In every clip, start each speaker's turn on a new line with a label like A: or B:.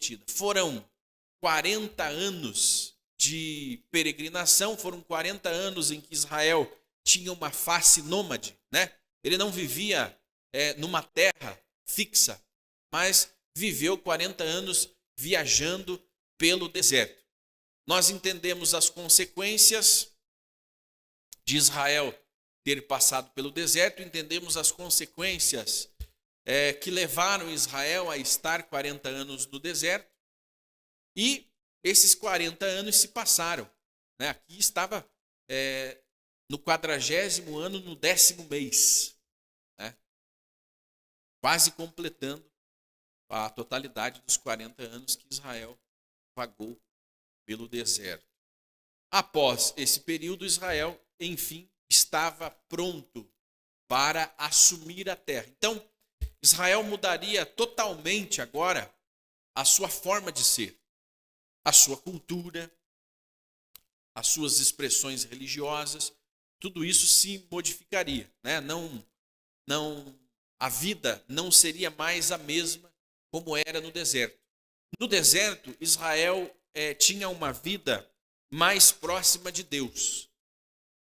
A: prometida. Foram 40 anos de peregrinação, foram 40 anos em que Israel tinha uma face nômade, né? Ele não vivia numa terra fixa, mas viveu 40 anos viajando pelo deserto. Nós entendemos as consequências de Israel ter passado pelo deserto, entendemos as consequências que levaram Israel a estar 40 anos no deserto, e esses 40 anos se passaram, né? Aqui estava no 40º ano, no 10º mês, né? Quase completando a totalidade dos 40 anos que Israel vagou pelo deserto. Após esse período, Israel, enfim, estava pronto para assumir a terra. Então, Israel mudaria totalmente agora a sua forma de ser, a sua cultura, as suas expressões religiosas, tudo isso se modificaria, né? A vida não seria mais a mesma como era no deserto. No deserto, Israel tinha uma vida mais próxima de Deus,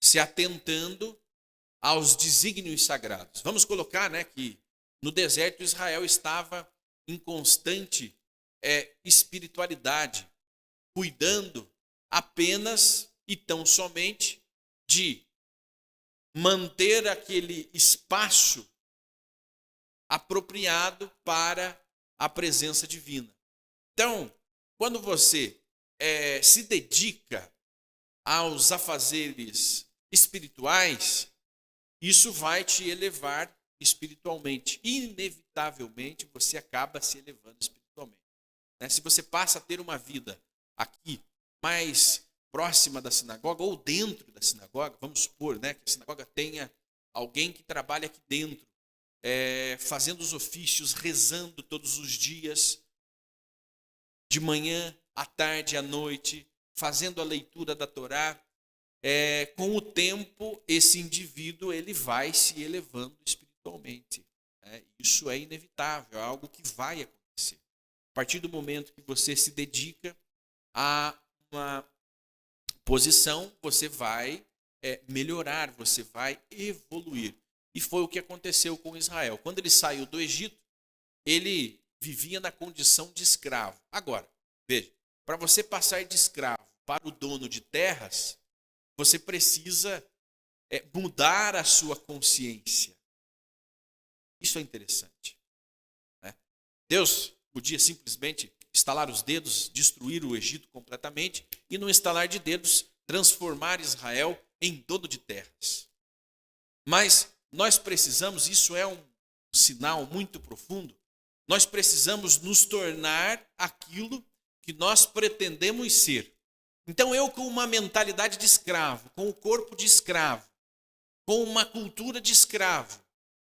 A: se atentando aos desígnios sagrados. Vamos colocar, né, que no deserto Israel estava em constante espiritualidade, cuidando apenas e tão somente de manter aquele espaço apropriado para a presença divina. Então, quando você se dedica aos afazeres espirituais, isso vai te elevar espiritualmente. Inevitavelmente, você acaba se elevando espiritualmente, né? Se você passa a ter uma vida aqui mais próxima da sinagoga ou dentro da sinagoga, vamos supor, né, que a sinagoga tenha alguém que trabalha aqui dentro, fazendo os ofícios, rezando todos os dias, de manhã, à tarde, à noite, fazendo a leitura da Torá. Com o tempo, esse indivíduo ele vai se elevando espiritualmente, né? Isso é inevitável, é algo que vai acontecer. A partir do momento que você se dedica a uma posição, você vai melhorar, você vai evoluir. E foi o que aconteceu com Israel. Quando ele saiu do Egito, ele vivia na condição de escravo. Agora, veja, para você passar de escravo para o dono de terras, você precisa mudar a sua consciência. Isso é interessante, né? Deus podia simplesmente estalar os dedos, destruir o Egito completamente e, no estalar de dedos, transformar Israel em dono de terras. Mas nós precisamos, isso é um sinal muito profundo, nós precisamos nos tornar aquilo que nós pretendemos ser. Então eu, com uma mentalidade de escravo, com o corpo de escravo, com uma cultura de escravo,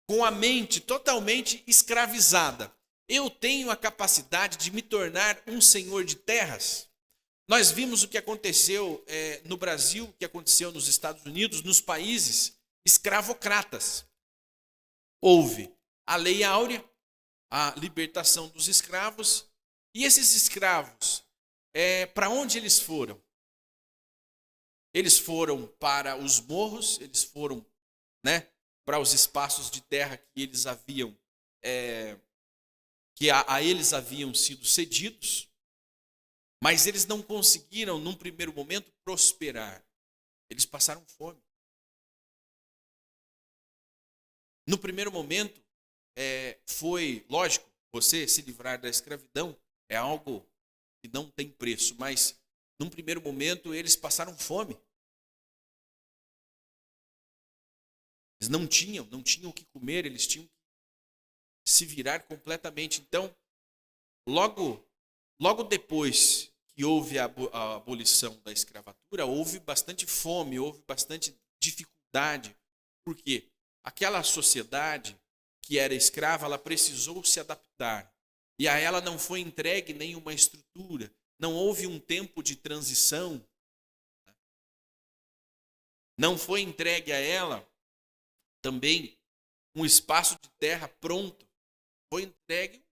A: com a mente totalmente escravizada, eu tenho a capacidade de me tornar um senhor de terras. Nós vimos o que aconteceu no Brasil, o que aconteceu nos Estados Unidos, nos países escravocratas. Houve a Lei Áurea, a libertação dos escravos, e esses escravos, para onde eles foram? Eles foram para os morros, eles foram, né, para os espaços de terra que eles haviam, que a eles haviam sido cedidos, mas eles não conseguiram, num primeiro momento, prosperar. Eles passaram fome. No primeiro momento, foi, lógico, você se livrar da escravidão é algo que não tem preço, mas num primeiro momento eles passaram fome. Eles não tinham o que comer, eles tinham que se virar completamente. Então, logo depois que houve a abolição da escravatura, houve bastante fome, houve bastante dificuldade. Por quê? Aquela sociedade que era escrava, ela precisou se adaptar. E a ela não foi entregue nenhuma estrutura, não houve um tempo de transição. Não foi entregue a ela também um espaço de terra pronto. Foi entregue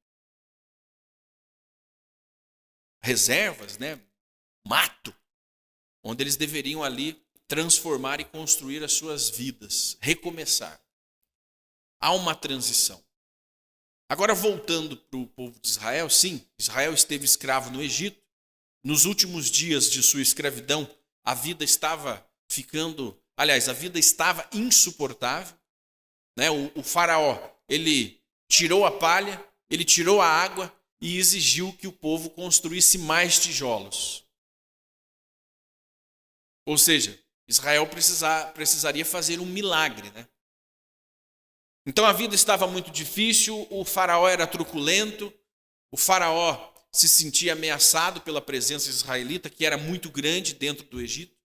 A: reservas, né? Mato, onde eles deveriam ali transformar e construir as suas vidas, recomeçar. Há uma transição. Agora, voltando para o povo de Israel, sim, Israel esteve escravo no Egito. Nos últimos dias de sua escravidão, a vida estava a vida estava insuportável. Né? O faraó, ele tirou a palha, ele tirou a água e exigiu que o povo construísse mais tijolos. Ou seja, Israel precisaria fazer um milagre, né? Então a vida estava muito difícil, o faraó era truculento, o faraó se sentia ameaçado pela presença israelita, que era muito grande dentro do Egito,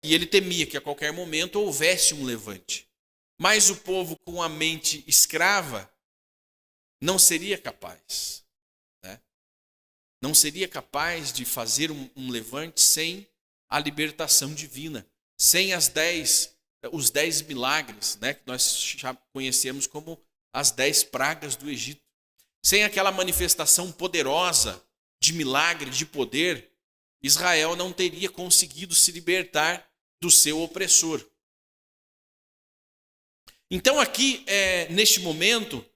A: e ele temia que a qualquer momento houvesse um levante. Mas o povo com a mente escrava não seria capaz, né? Não seria capaz de fazer um levante sem a libertação divina, sem os 10 milagres, né, que nós já conhecemos como as 10 pragas do Egito. Sem aquela manifestação poderosa de milagre, de poder, Israel não teria conseguido se libertar do seu opressor. Então aqui, neste momento,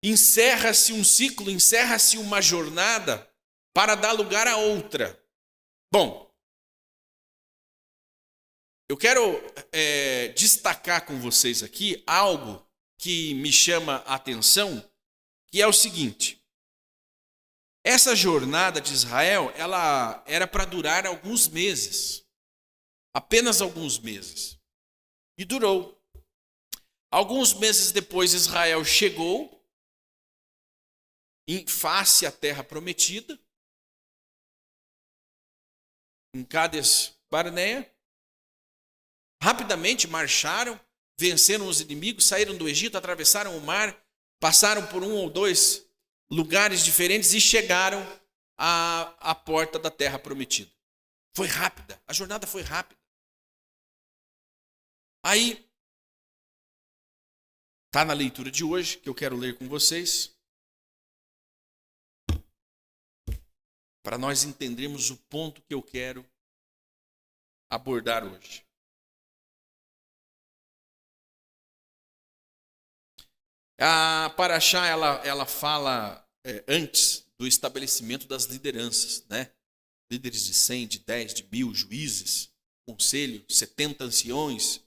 A: encerra-se um ciclo, encerra-se uma jornada para dar lugar a outra. Bom, eu quero destacar com vocês aqui algo que me chama a atenção, que é o seguinte. Essa jornada de Israel, ela era para durar alguns meses. Apenas alguns meses. E durou. Alguns meses depois, Israel chegou em face à terra prometida, em Cádiz Barneia. Rapidamente marcharam, venceram os inimigos, saíram do Egito, atravessaram o mar, passaram por um ou dois lugares diferentes e chegaram à porta da terra prometida. Foi rápida, a jornada foi rápida. Aí, está na leitura de hoje, que eu quero ler com vocês, para nós entendermos o ponto que eu quero abordar hoje. A Paraxá, ela fala antes do estabelecimento das lideranças, né? Líderes de 100, de 10, de 1000, juízes, conselho, 70 anciões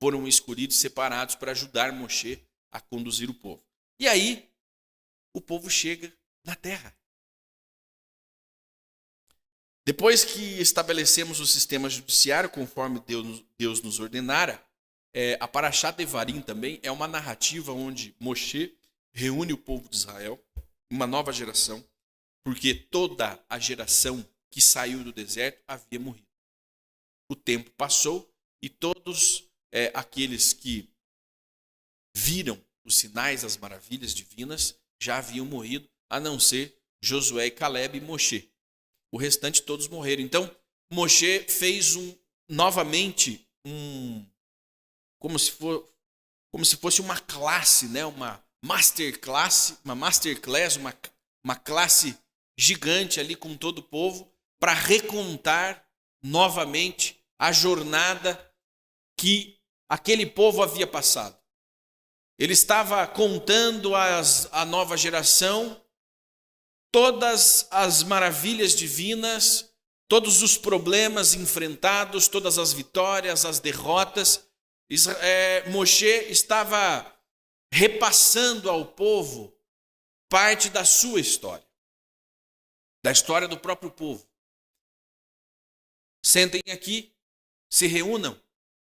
A: foram escolhidos, separados para ajudar Moshe a conduzir o povo. E aí, o povo chega na terra. Depois que estabelecemos o sistema judiciário, conforme Deus nos ordenara, a Paraxá Devarim também é uma narrativa onde Moshe reúne o povo de Israel, uma nova geração, porque toda a geração que saiu do deserto havia morrido. O tempo passou e todos aqueles que viram os sinais, as maravilhas divinas, já haviam morrido, a não ser Josué e Caleb e Moshe. O restante todos morreram. Então, Moshe fez novamente como se fosse uma classe, né? Uma masterclass, uma classe gigante ali com todo o povo, para recontar novamente a jornada que aquele povo havia passado. Ele estava contando à nova geração todas as maravilhas divinas, todos os problemas enfrentados, todas as vitórias, as derrotas. Moshe estava repassando ao povo parte da sua história, da história do próprio povo. Sentem aqui, se reúnam,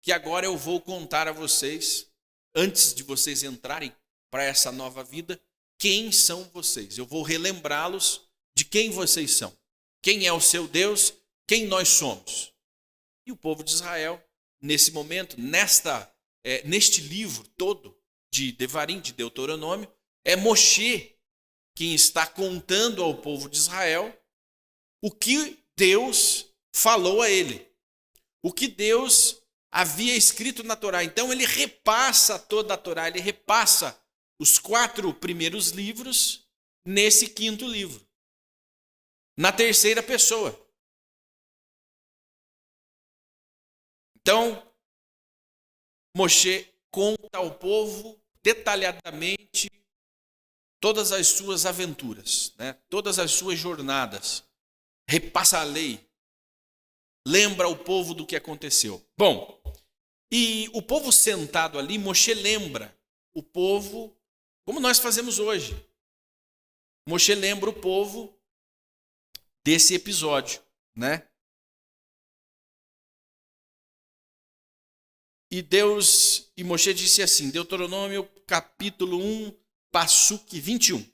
A: que agora eu vou contar a vocês, antes de vocês entrarem para essa nova vida, quem são vocês. Eu vou relembrá-los de quem vocês são. Quem é o seu Deus, quem nós somos. E o povo de Israel, nesse momento, neste livro todo de Devarim, de Deuteronômio, é Moshe quem está contando ao povo de Israel o que Deus falou a ele, o que Deus havia escrito na Torá. Então ele repassa toda a Torá, ele repassa os 4 primeiros livros nesse 5º livro. na terceira pessoa. Então, Moshe conta ao povo detalhadamente todas as suas aventuras, né? Todas as suas jornadas. Repassa a lei. Lembra o povo do que aconteceu. Bom, e o povo sentado ali, Moshe lembra o povo, como nós fazemos hoje. Moshe lembra o povo desse episódio, né? E Moshe disse assim, Deuteronômio capítulo 1, Passuque 21.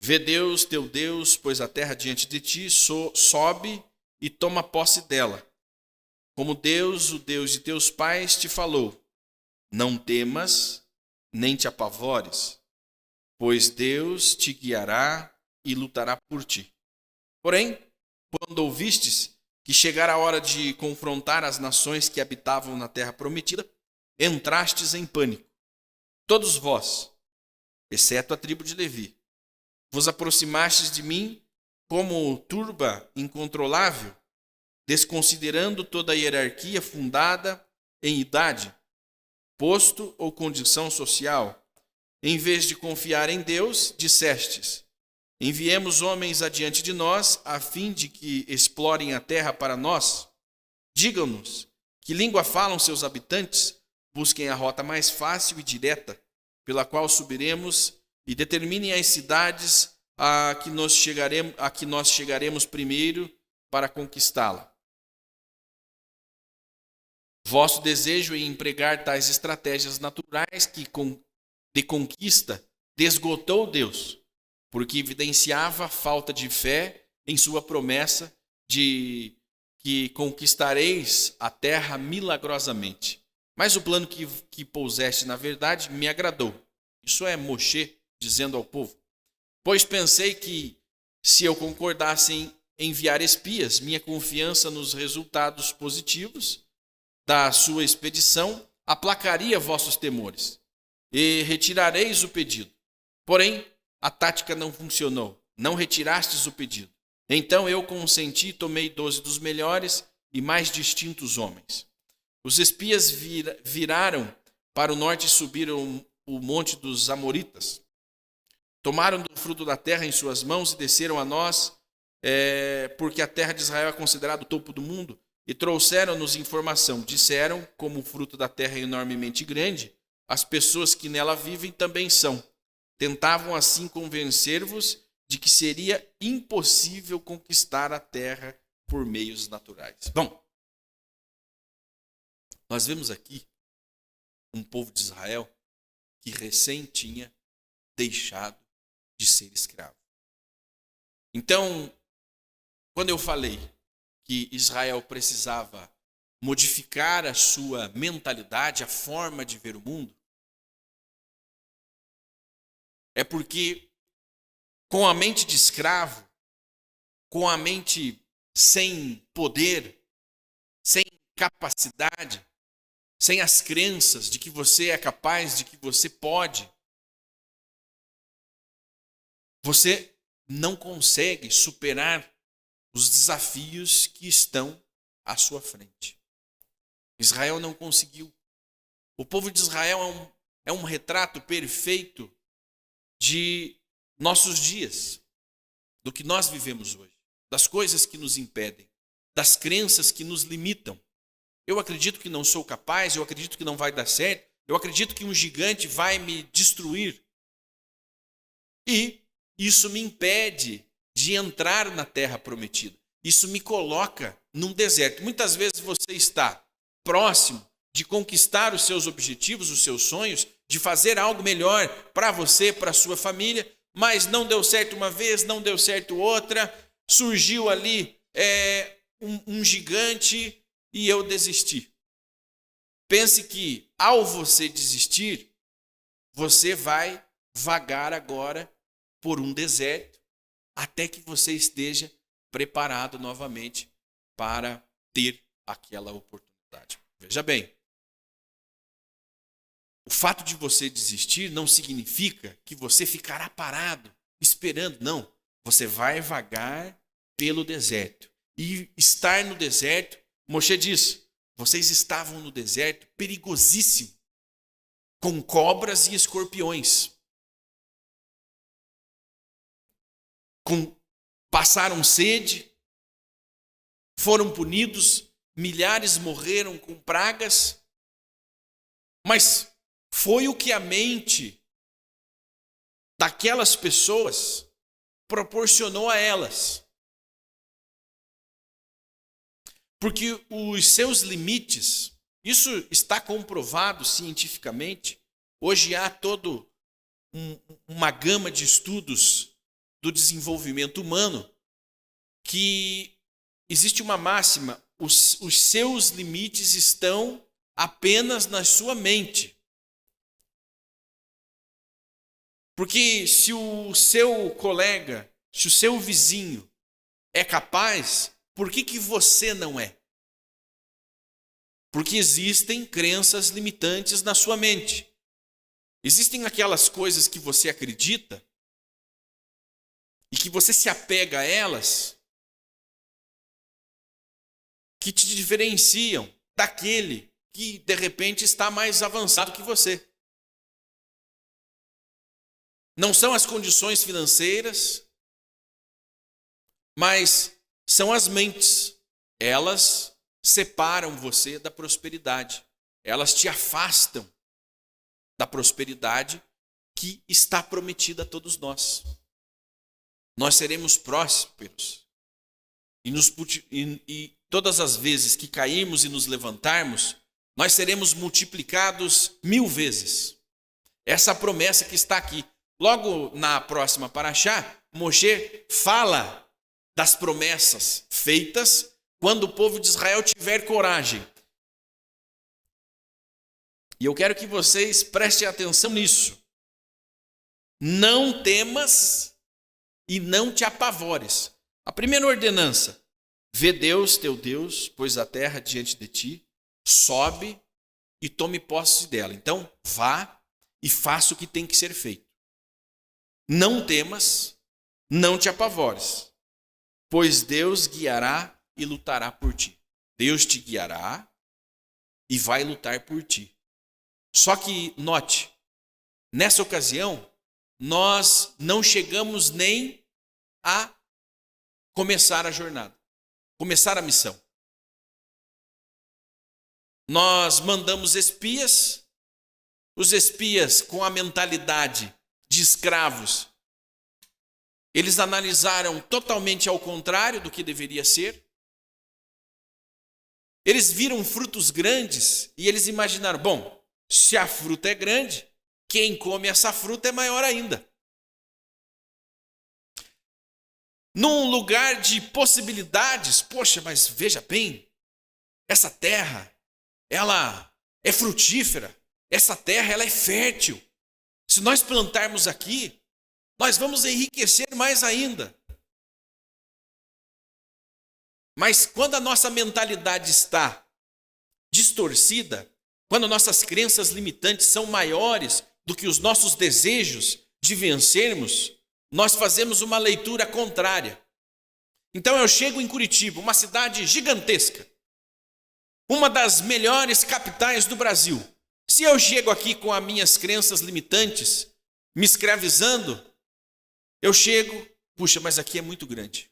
A: Vê Deus, teu Deus, pois a terra diante de ti sobe e toma posse dela. Como Deus, o Deus de teus pais, te falou, não temas, nem te apavores, pois Deus te guiará e lutará por ti. Porém, quando ouvistes que chegara a hora de confrontar as nações que habitavam na terra prometida, entrastes em pânico. Todos vós, exceto a tribo de Levi, vos aproximastes de mim como turba incontrolável, desconsiderando toda a hierarquia fundada em idade, posto ou condição social. Em vez de confiar em Deus, dissestes, enviemos homens adiante de nós, a fim de que explorem a terra para nós. Digam-nos que língua falam seus habitantes, busquem a rota mais fácil e direta, pela qual subiremos, e determinem as cidades a que nós chegaremos primeiro para conquistá-la. Vosso desejo em empregar tais estratégias naturais de conquista desgotou Deus, porque evidenciava a falta de fé em sua promessa de que conquistareis a terra milagrosamente. Mas o plano que puseste, na verdade, me agradou. Isso é Moshe dizendo ao povo. Pois pensei que, se eu concordasse em enviar espias, minha confiança nos resultados positivos da sua expedição aplacaria vossos temores, e retirareis o pedido. Porém, a tática não funcionou, não retirastes o pedido. Então eu consenti e tomei 12 dos melhores e mais distintos homens. Os espias viraram para o norte e subiram o monte dos Amoritas. Tomaram do fruto da terra em suas mãos e desceram a nós, porque a terra de Israel é considerada o topo do mundo, e trouxeram-nos informação. Disseram, como o fruto da terra é enormemente grande, as pessoas que nela vivem também são. Tentavam assim convencer-vos de que seria impossível conquistar a terra por meios naturais. Bom, nós vemos aqui um povo de Israel que recém tinha deixado de ser escravo. Então, quando eu falei que Israel precisava modificar a sua mentalidade, a forma de ver o mundo, é porque com a mente de escravo, com a mente sem poder, sem capacidade, sem as crenças de que você é capaz, de que você pode, você não consegue superar os desafios que estão à sua frente. Israel não conseguiu. O povo de Israel é um retrato perfeito de nossos dias, do que nós vivemos hoje, das coisas que nos impedem, das crenças que nos limitam. Eu acredito que não sou capaz, eu acredito que não vai dar certo, eu acredito que um gigante vai me destruir. E isso me impede de entrar na terra prometida. Isso me coloca num deserto. Muitas vezes você está próximo de conquistar os seus objetivos, os seus sonhos, de fazer algo melhor para você, para a sua família, mas não deu certo uma vez, não deu certo outra, surgiu ali um gigante e eu desisti. Pense que ao você desistir, você vai vagar agora por um deserto, até que você esteja preparado novamente para ter aquela oportunidade. Veja bem, o fato de você desistir não significa que você ficará parado, esperando, não. Você vai vagar pelo deserto. E estar no deserto, Moshe diz, vocês estavam no deserto perigosíssimo, com cobras e escorpiões. Passaram sede, foram punidos, milhares morreram com pragas, mas foi o que a mente daquelas pessoas proporcionou a elas. Porque os seus limites, isso está comprovado cientificamente. Hoje há toda uma gama de estudos do desenvolvimento humano que existe uma máxima, os seus limites estão apenas na sua mente. Porque se o seu colega, se o seu vizinho é capaz, por que você não é? Porque existem crenças limitantes na sua mente. Existem aquelas coisas que você acredita e que você se apega a elas, que te diferenciam daquele que de repente está mais avançado que você. Não são as condições financeiras, mas são as mentes. Elas separam você da prosperidade. Elas te afastam da prosperidade que está prometida a todos nós. Nós seremos prósperos. E todas as vezes que cairmos e nos levantarmos, nós seremos multiplicados 1000 vezes. Essa promessa que está aqui. Logo na próxima paraxá, Moshe fala das promessas feitas quando o povo de Israel tiver coragem. E eu quero que vocês prestem atenção nisso. Não temas e não te apavores. A primeira ordenança: vê Deus, teu Deus, pôs a terra diante de ti, sobe e tome posse dela. Então, vá e faça o que tem que ser feito. Não temas, não te apavores, pois Deus guiará e lutará por ti. Deus te guiará e vai lutar por ti. Só que, note, nessa ocasião, nós não chegamos nem a começar a jornada, começar a missão. Nós mandamos espias, os espias com a mentalidade de escravos, eles analisaram totalmente ao contrário do que deveria ser. Eles viram frutos grandes e eles imaginaram, bom, se a fruta é grande, quem come essa fruta é maior ainda. Num lugar de possibilidades, poxa, mas veja bem, essa terra, ela é frutífera, essa terra ela é fértil. Se nós plantarmos aqui, nós vamos enriquecer mais ainda. Mas quando a nossa mentalidade está distorcida, quando nossas crenças limitantes são maiores do que os nossos desejos de vencermos, nós fazemos uma leitura contrária. Então eu chego em Curitiba, uma cidade gigantesca, uma das melhores capitais do Brasil. Se eu chego aqui com as minhas crenças limitantes, me escravizando, eu chego, puxa, mas aqui é muito grande,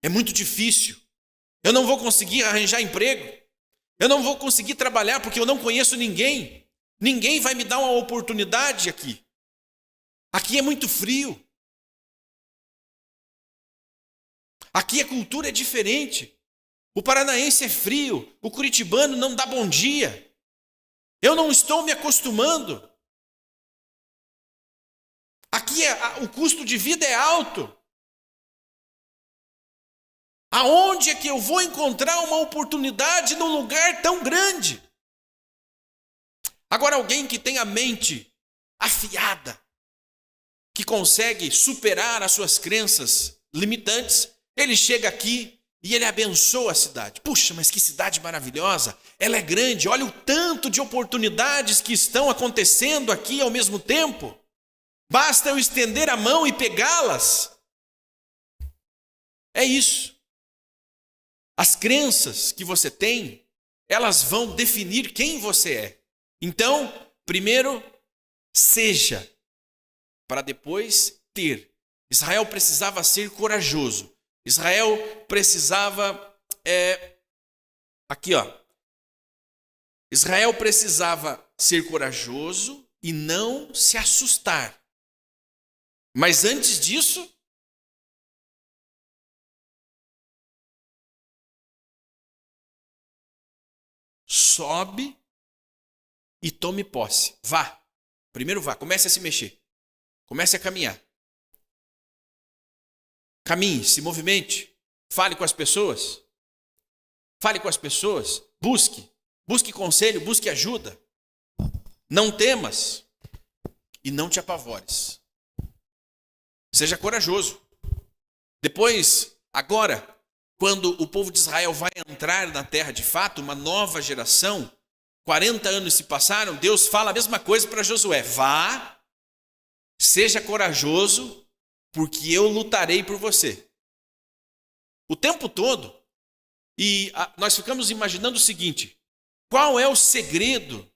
A: é muito difícil, eu não vou conseguir arranjar emprego, eu não vou conseguir trabalhar porque eu não conheço ninguém, ninguém vai me dar uma oportunidade aqui. Aqui é muito frio, aqui a cultura é diferente, o paranaense é frio, o curitibano não dá bom dia. Eu não estou me acostumando. Aqui o custo de vida é alto. Aonde é que eu vou encontrar uma oportunidade num lugar tão grande? Agora, alguém que tem a mente afiada, que consegue superar as suas crenças limitantes, ele chega aqui e ele abençoa a cidade. Puxa, mas que cidade maravilhosa, ela é grande, olha o tanto de oportunidades que estão acontecendo aqui ao mesmo tempo. Basta eu estender a mão e pegá-las. É isso. As crenças que você tem, elas vão definir quem você é. Então, primeiro, seja, para depois ter. Israel precisava ser corajoso. Israel precisava, Israel precisava ser corajoso e não se assustar. Mas antes disso, sobe e tome posse. Vá. Primeiro vá. Comece a se mexer. Comece a caminhar. Caminhe, se movimente. Fale com as pessoas. Fale com as pessoas. Busque. Busque conselho, busque ajuda. Não temas e não te apavores. Seja corajoso. Depois, agora, quando o povo de Israel vai entrar na terra de fato, uma nova geração, 40 anos se passaram, Deus fala a mesma coisa para Josué. Vá, seja corajoso, porque eu lutarei por você. O tempo todo, nós ficamos imaginando o seguinte: qual é o segredo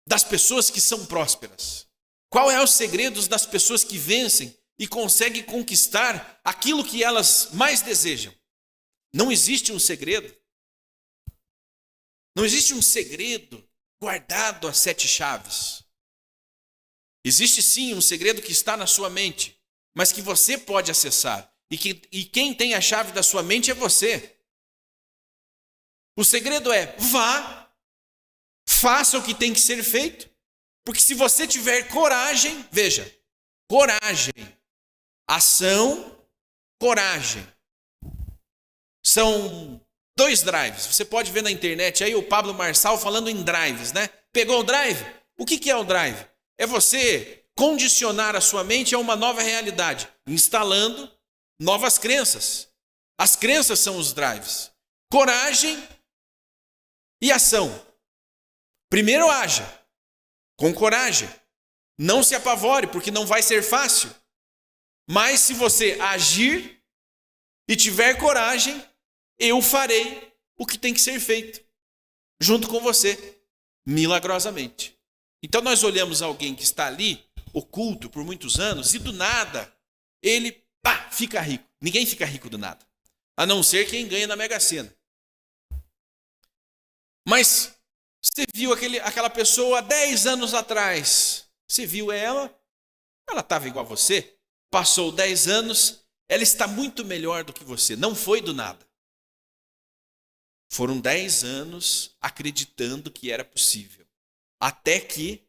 A: das pessoas que são prósperas? Qual é o segredo das pessoas que vencem e conseguem conquistar aquilo que elas mais desejam? Não existe um segredo. Não existe um segredo guardado a 7 chaves. Existe sim um segredo que está na sua mente, mas que você pode acessar. E quem tem a chave da sua mente é você. O segredo é: vá, faça o que tem que ser feito, porque se você tiver coragem, veja, coragem, ação, coragem. São 2 drives. Você pode ver na internet aí o Pablo Marçal falando em drives, né? Pegou o drive? O que é o drive? É você condicionar a sua mente a uma nova realidade, instalando novas crenças. As crenças são os drives. Coragem e ação. Primeiro haja com coragem. Não se apavore, porque não vai ser fácil. Mas se você agir e tiver coragem, eu farei o que tem que ser feito, junto com você, milagrosamente. Então nós olhamos alguém que está ali, oculto por muitos anos, e do nada, ele fica rico. Ninguém fica rico do nada, a não ser quem ganha na Mega Sena. Mas você viu aquela pessoa há 10 anos atrás, você viu ela estava igual a você, passou 10 anos, ela está muito melhor do que você, não foi do nada. Foram 10 anos acreditando que era possível, até que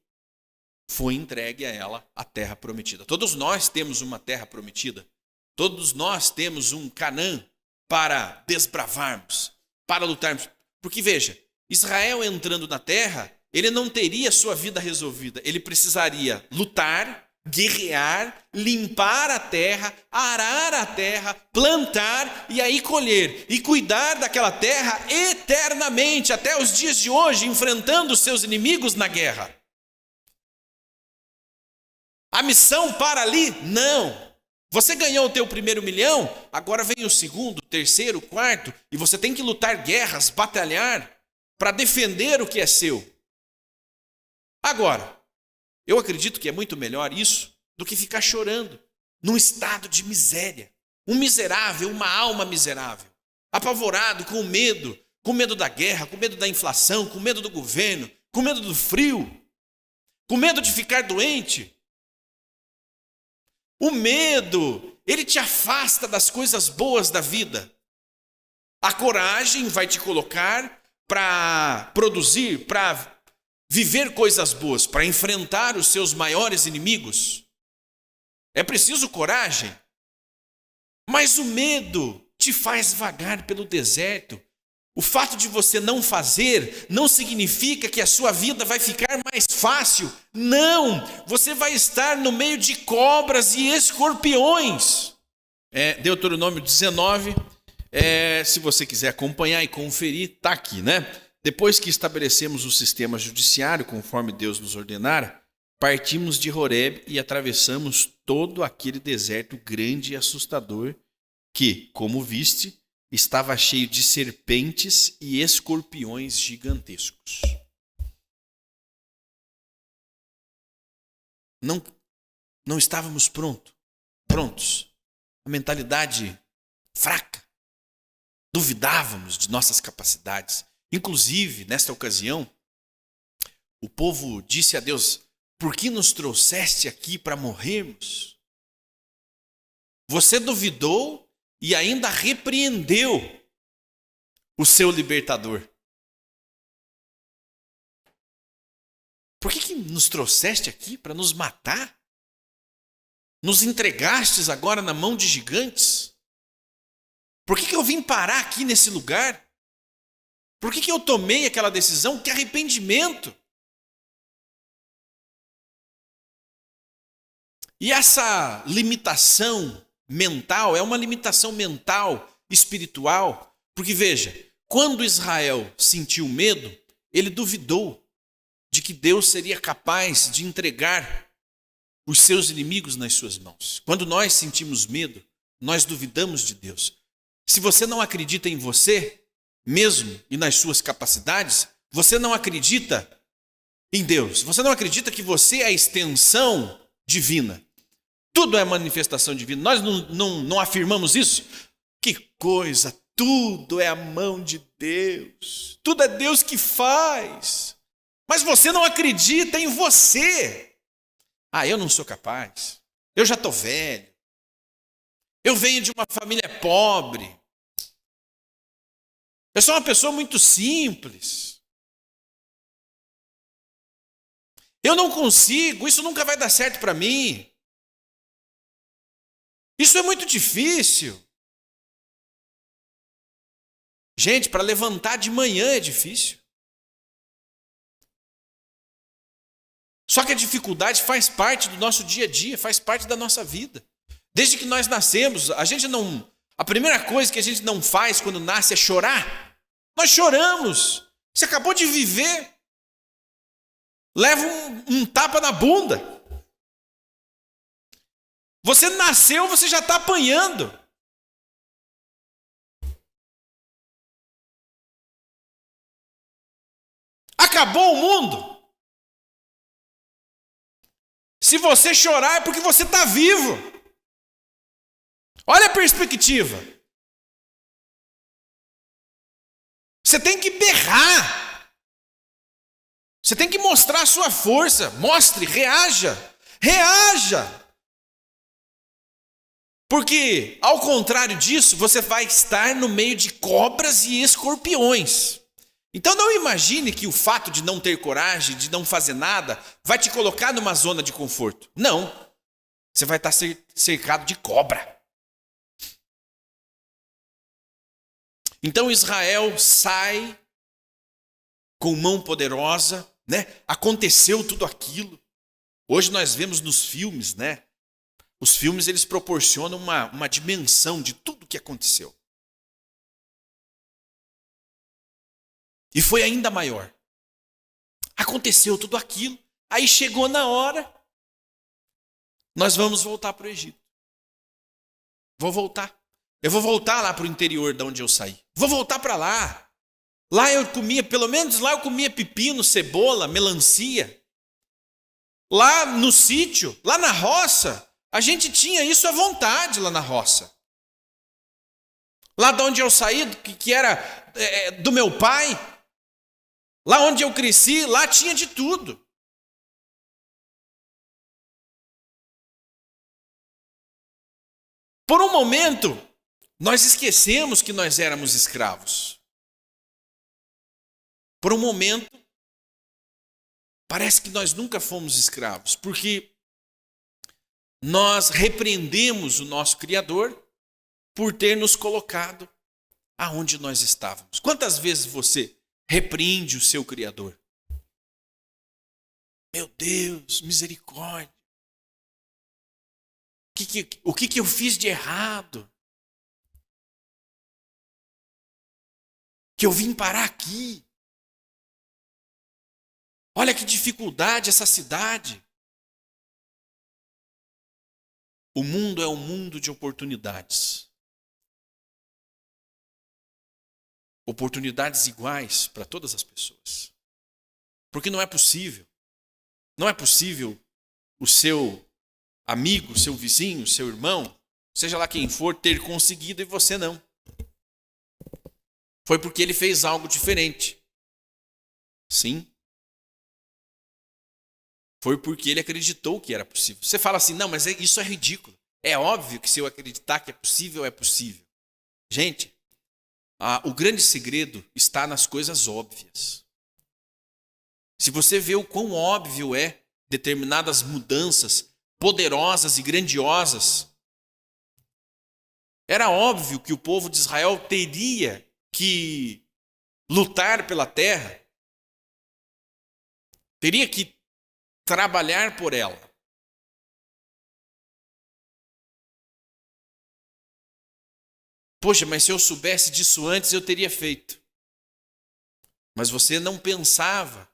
A: foi entregue a ela a terra prometida. Todos nós temos uma terra prometida, todos nós temos um Canaã para desbravarmos, para lutarmos. Porque veja, Israel entrando na terra, ele não teria sua vida resolvida, ele precisaria lutar, guerrear, limpar a terra, arar a terra, plantar e aí colher e cuidar daquela terra eternamente, até os dias de hoje, enfrentando os seus inimigos na guerra. A missão para ali? Não. Você ganhou o teu primeiro 1 milhão, agora vem o segundo, terceiro, quarto, e você tem que lutar guerras, batalhar para defender o que é seu. Agora, eu acredito que é muito melhor isso do que ficar chorando num estado de miséria. Um miserável, uma alma miserável, apavorado, com medo da guerra, com medo da inflação, com medo do governo, com medo do frio, com medo de ficar doente. O medo, ele te afasta das coisas boas da vida. A coragem vai te colocar para produzir, para viver coisas boas, para enfrentar os seus maiores inimigos. É preciso coragem. Mas o medo te faz vagar pelo deserto. O fato de você não fazer não significa que a sua vida vai ficar mais fácil. Não! Você vai estar no meio de cobras e escorpiões. Deuteronômio 19, se você quiser acompanhar e conferir, está aqui, né? Depois que estabelecemos o sistema judiciário, conforme Deus nos ordenara, partimos de Horebe e atravessamos todo aquele deserto grande e assustador que, como viste, estava cheio de serpentes e escorpiões gigantescos. Não estávamos prontos. A mentalidade fraca. Duvidávamos de nossas capacidades. Inclusive, nesta ocasião, o povo disse a Deus: por que nos trouxeste aqui para morrermos? Você duvidou e ainda repreendeu o seu libertador. Por que nos trouxeste aqui para nos matar? Nos entregastes agora na mão de gigantes? Por que eu vim parar aqui nesse lugar? Por que eu tomei aquela decisão? Que arrependimento! E essa limitação mental é uma limitação mental, espiritual, porque veja, quando Israel sentiu medo, ele duvidou de que Deus seria capaz de entregar os seus inimigos nas suas mãos. Quando nós sentimos medo, nós duvidamos de Deus. Se você não acredita em você mesmo e nas suas capacidades, você não acredita em Deus. Você não acredita que você é a extensão divina. Tudo é manifestação divina. Nós não afirmamos isso? Que coisa! Tudo é a mão de Deus. Tudo é Deus que faz. Mas você não acredita em você. Ah, eu não sou capaz. Eu já estou velho. Eu venho de uma família pobre. Eu sou uma pessoa muito simples. Eu não consigo, isso nunca vai dar certo para mim. Isso é muito difícil. Gente, para levantar de manhã é difícil. Só que a dificuldade faz parte do nosso dia a dia, faz parte da nossa vida. Desde que nós nascemos, a primeira coisa que a gente não faz quando nasce é chorar. Nós choramos. Você acabou de viver. Leva um tapa na bunda. Você nasceu, você já está apanhando. Acabou o mundo. Se você chorar é porque você está vivo. Olha a perspectiva. Você tem que berrar. Você tem que mostrar a sua força. Mostre, reaja. Reaja. Porque, ao contrário disso, você vai estar no meio de cobras e escorpiões. Então não imagine que o fato de não ter coragem, de não fazer nada, vai te colocar numa zona de conforto. Não. Você vai estar cercado de cobra. Então Israel sai com mão poderosa, né? Aconteceu tudo aquilo. Hoje nós vemos nos filmes, né? Os filmes eles proporcionam uma dimensão de tudo o que aconteceu. E foi ainda maior. Aconteceu tudo aquilo. Aí chegou na hora. Nós vamos voltar para o Egito. Vou voltar. Eu vou voltar lá para o interior de onde eu saí. Vou voltar para lá. Lá eu comia, pelo menos lá eu comia pepino, cebola, melancia. Lá no sítio, lá na roça, a gente tinha isso à vontade lá na roça. Lá de onde eu saí, que era do meu pai, lá onde eu cresci, lá tinha de tudo. Por um momento, nós esquecemos que nós éramos escravos. Por um momento, parece que nós nunca fomos escravos, porque nós repreendemos o nosso Criador por ter nos colocado aonde nós estávamos. Quantas vezes você repreende o seu Criador? Meu Deus, misericórdia. O que eu fiz de errado? Que eu vim parar aqui? Olha que dificuldade essa cidade. O mundo é um mundo de oportunidades. oportunidades iguais para todas as pessoas. Porque não é possível. Não é possível o seu amigo, seu vizinho, seu irmão, seja lá quem for, ter conseguido e você não. Foi porque ele fez algo diferente. Sim. Foi porque ele acreditou que era possível. Você fala assim, não, mas isso é ridículo. É óbvio que se eu acreditar que é possível, é possível. Gente, o grande segredo está nas coisas óbvias. Se você vê o quão óbvio é determinadas mudanças poderosas e grandiosas, era óbvio que o povo de Israel teria que lutar pela terra, teria que trabalhar por ela. Poxa, mas se eu soubesse disso antes, eu teria feito. Mas você não pensava,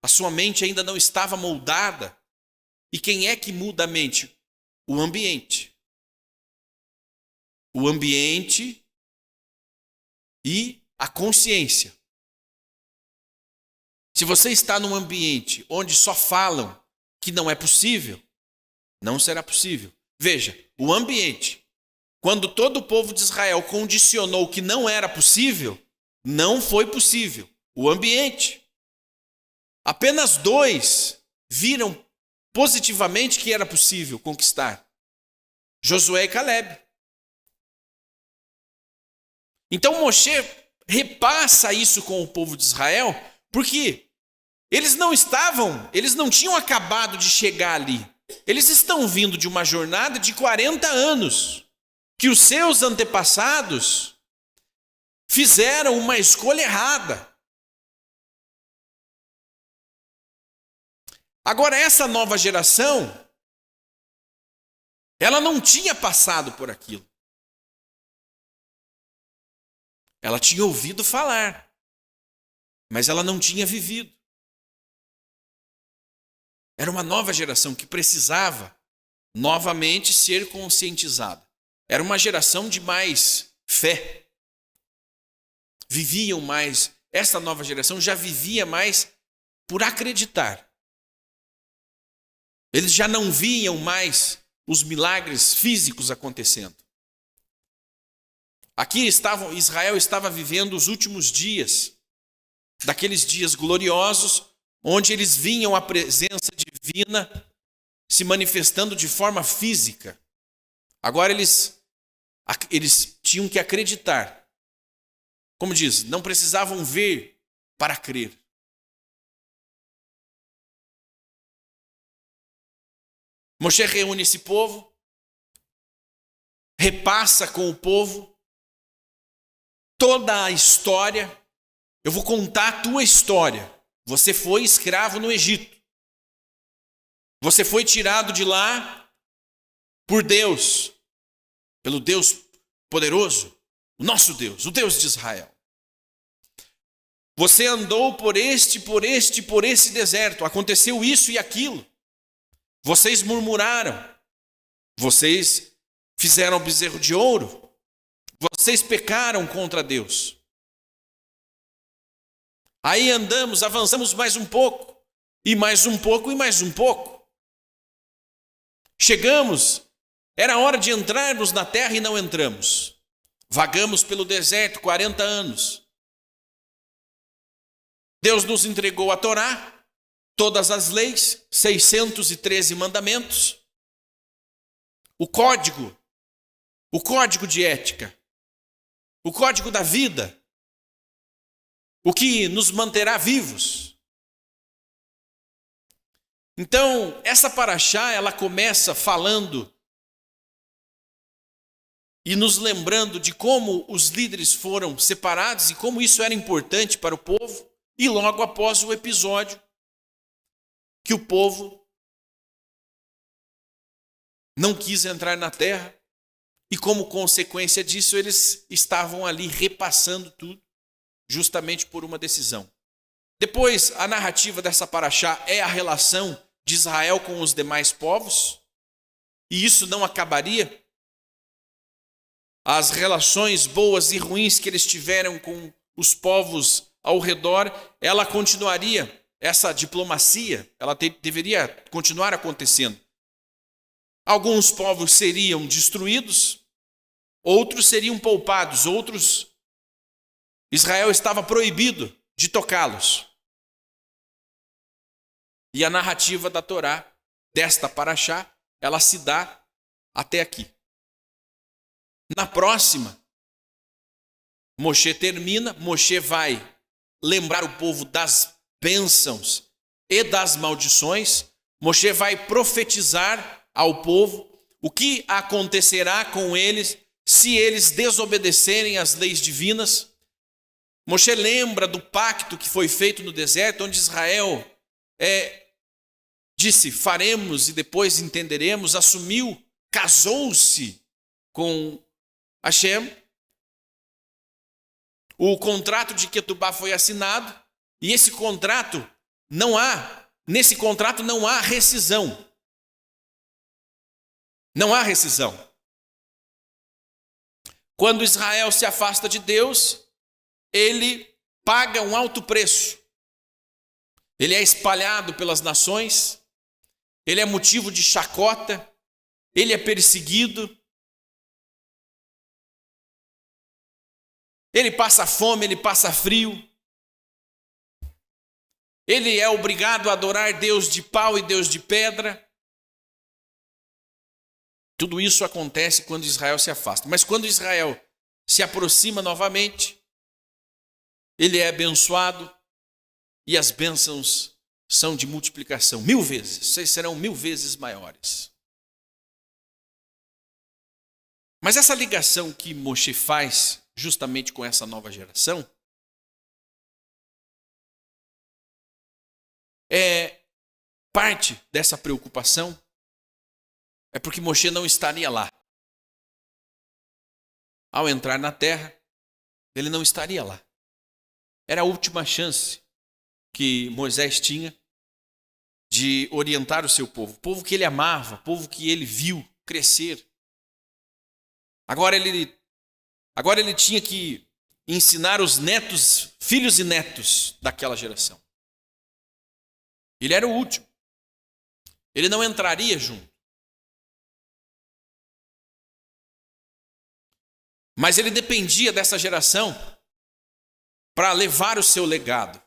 A: a sua mente ainda não estava moldada. E quem é que muda a mente? O ambiente. O ambiente e a consciência. Se você está num ambiente onde só falam que não é possível, não será possível. Veja, o ambiente, quando todo o povo de Israel condicionou que não era possível, não foi possível. O ambiente. Apenas 2 viram positivamente que era possível conquistar: Josué e Caleb. Então Moshe repassa isso com o povo de Israel, porque eles não tinham acabado de chegar ali. Eles estão vindo de uma jornada de 40 anos, que os seus antepassados fizeram uma escolha errada. Agora, essa nova geração, ela não tinha passado por aquilo. Ela tinha ouvido falar, mas ela não tinha vivido. Era uma nova geração que precisava novamente ser conscientizada. Era uma geração de mais fé. Viviam mais. Essa nova geração já vivia mais por acreditar. Eles já não viam mais os milagres físicos acontecendo. Aqui Israel estava vivendo os últimos dias, daqueles dias gloriosos, onde eles vinham a presença divina se manifestando de forma física. Agora eles tinham que acreditar. Como diz, não precisavam ver para crer. Moshe reúne esse povo, repassa com o povo toda a história. Eu vou contar a tua história. Você foi escravo no Egito. Você foi tirado de lá por Deus, pelo Deus poderoso, o nosso Deus, o Deus de Israel. Você andou por esse deserto. Aconteceu isso e aquilo. Vocês murmuraram. Vocês fizeram bezerro de ouro. Vocês pecaram contra Deus. Aí avançamos mais um pouco. E mais um pouco, e mais um pouco. Chegamos, era hora de entrarmos na terra e não entramos. Vagamos pelo deserto 40 anos. Deus nos entregou a Torá, todas as leis, 613 mandamentos, o código de ética, o código da vida, o que nos manterá vivos. Então, essa paraxá, ela começa falando e nos lembrando de como os líderes foram separados e como isso era importante para o povo, e logo após o episódio que o povo não quis entrar na terra e como consequência disso eles estavam ali repassando tudo justamente por uma decisão. Depois, a narrativa dessa paraxá é a relação de Israel com os demais povos, e isso não acabaria. As relações boas e ruins que eles tiveram com os povos ao redor, ela continuaria, essa diplomacia, ela deveria continuar acontecendo. Alguns povos seriam destruídos, outros seriam poupados, outros, Israel estava proibido de tocá-los. E a narrativa da Torá, desta paraxá, ela se dá até aqui. Na próxima, Moshe termina, Moshe vai lembrar o povo das bênçãos e das maldições. Moshe vai profetizar ao povo o que acontecerá com eles se eles desobedecerem às leis divinas. Moshe lembra do pacto que foi feito no deserto, onde Israel disse, faremos e depois entenderemos, assumiu, casou-se com Hashem. O contrato de Ketubá foi assinado e nesse contrato não há rescisão. Não há rescisão. Quando Israel se afasta de Deus, ele paga um alto preço. Ele é espalhado pelas nações, ele é motivo de chacota, ele é perseguido, ele passa fome, ele passa frio, ele é obrigado a adorar Deus de pau e Deus de pedra. Tudo isso acontece quando Israel se afasta. Mas quando Israel se aproxima novamente, ele é abençoado e as bênçãos são de multiplicação. 1000 vezes, vocês serão 1000 vezes maiores. Mas essa ligação que Moshe faz justamente com essa nova geração parte dessa preocupação é porque Moshe não estaria lá. Ao entrar na terra, ele não estaria lá. Era a última chance que Moisés tinha de orientar o seu povo. O povo que ele amava, o povo que ele viu crescer. Agora ele tinha que ensinar os netos, filhos e netos daquela geração. Ele era o último. Ele não entraria junto. Mas ele dependia dessa geração para levar o seu legado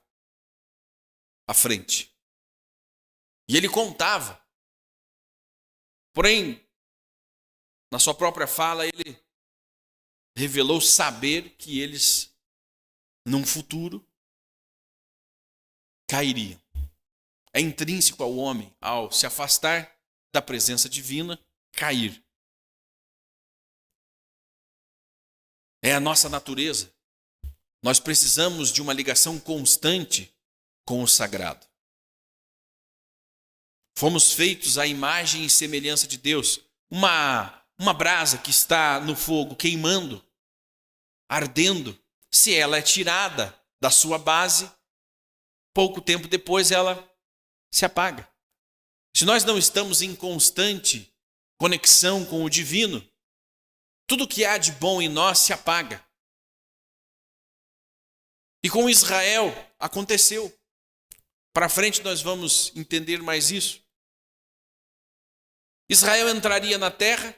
A: à frente. E ele contava. Porém, na sua própria fala, ele revelou saber que eles, num futuro, cairiam. É intrínseco ao homem, ao se afastar da presença divina, cair. É a nossa natureza. Nós precisamos de uma ligação constante com o sagrado. Fomos feitos à imagem e semelhança de Deus. Uma brasa que está no fogo queimando, ardendo, se ela é tirada da sua base, pouco tempo depois ela se apaga. Se nós não estamos em constante conexão com o divino, tudo que há de bom em nós se apaga. E com Israel aconteceu. Para frente nós vamos entender mais isso. Israel entraria na terra,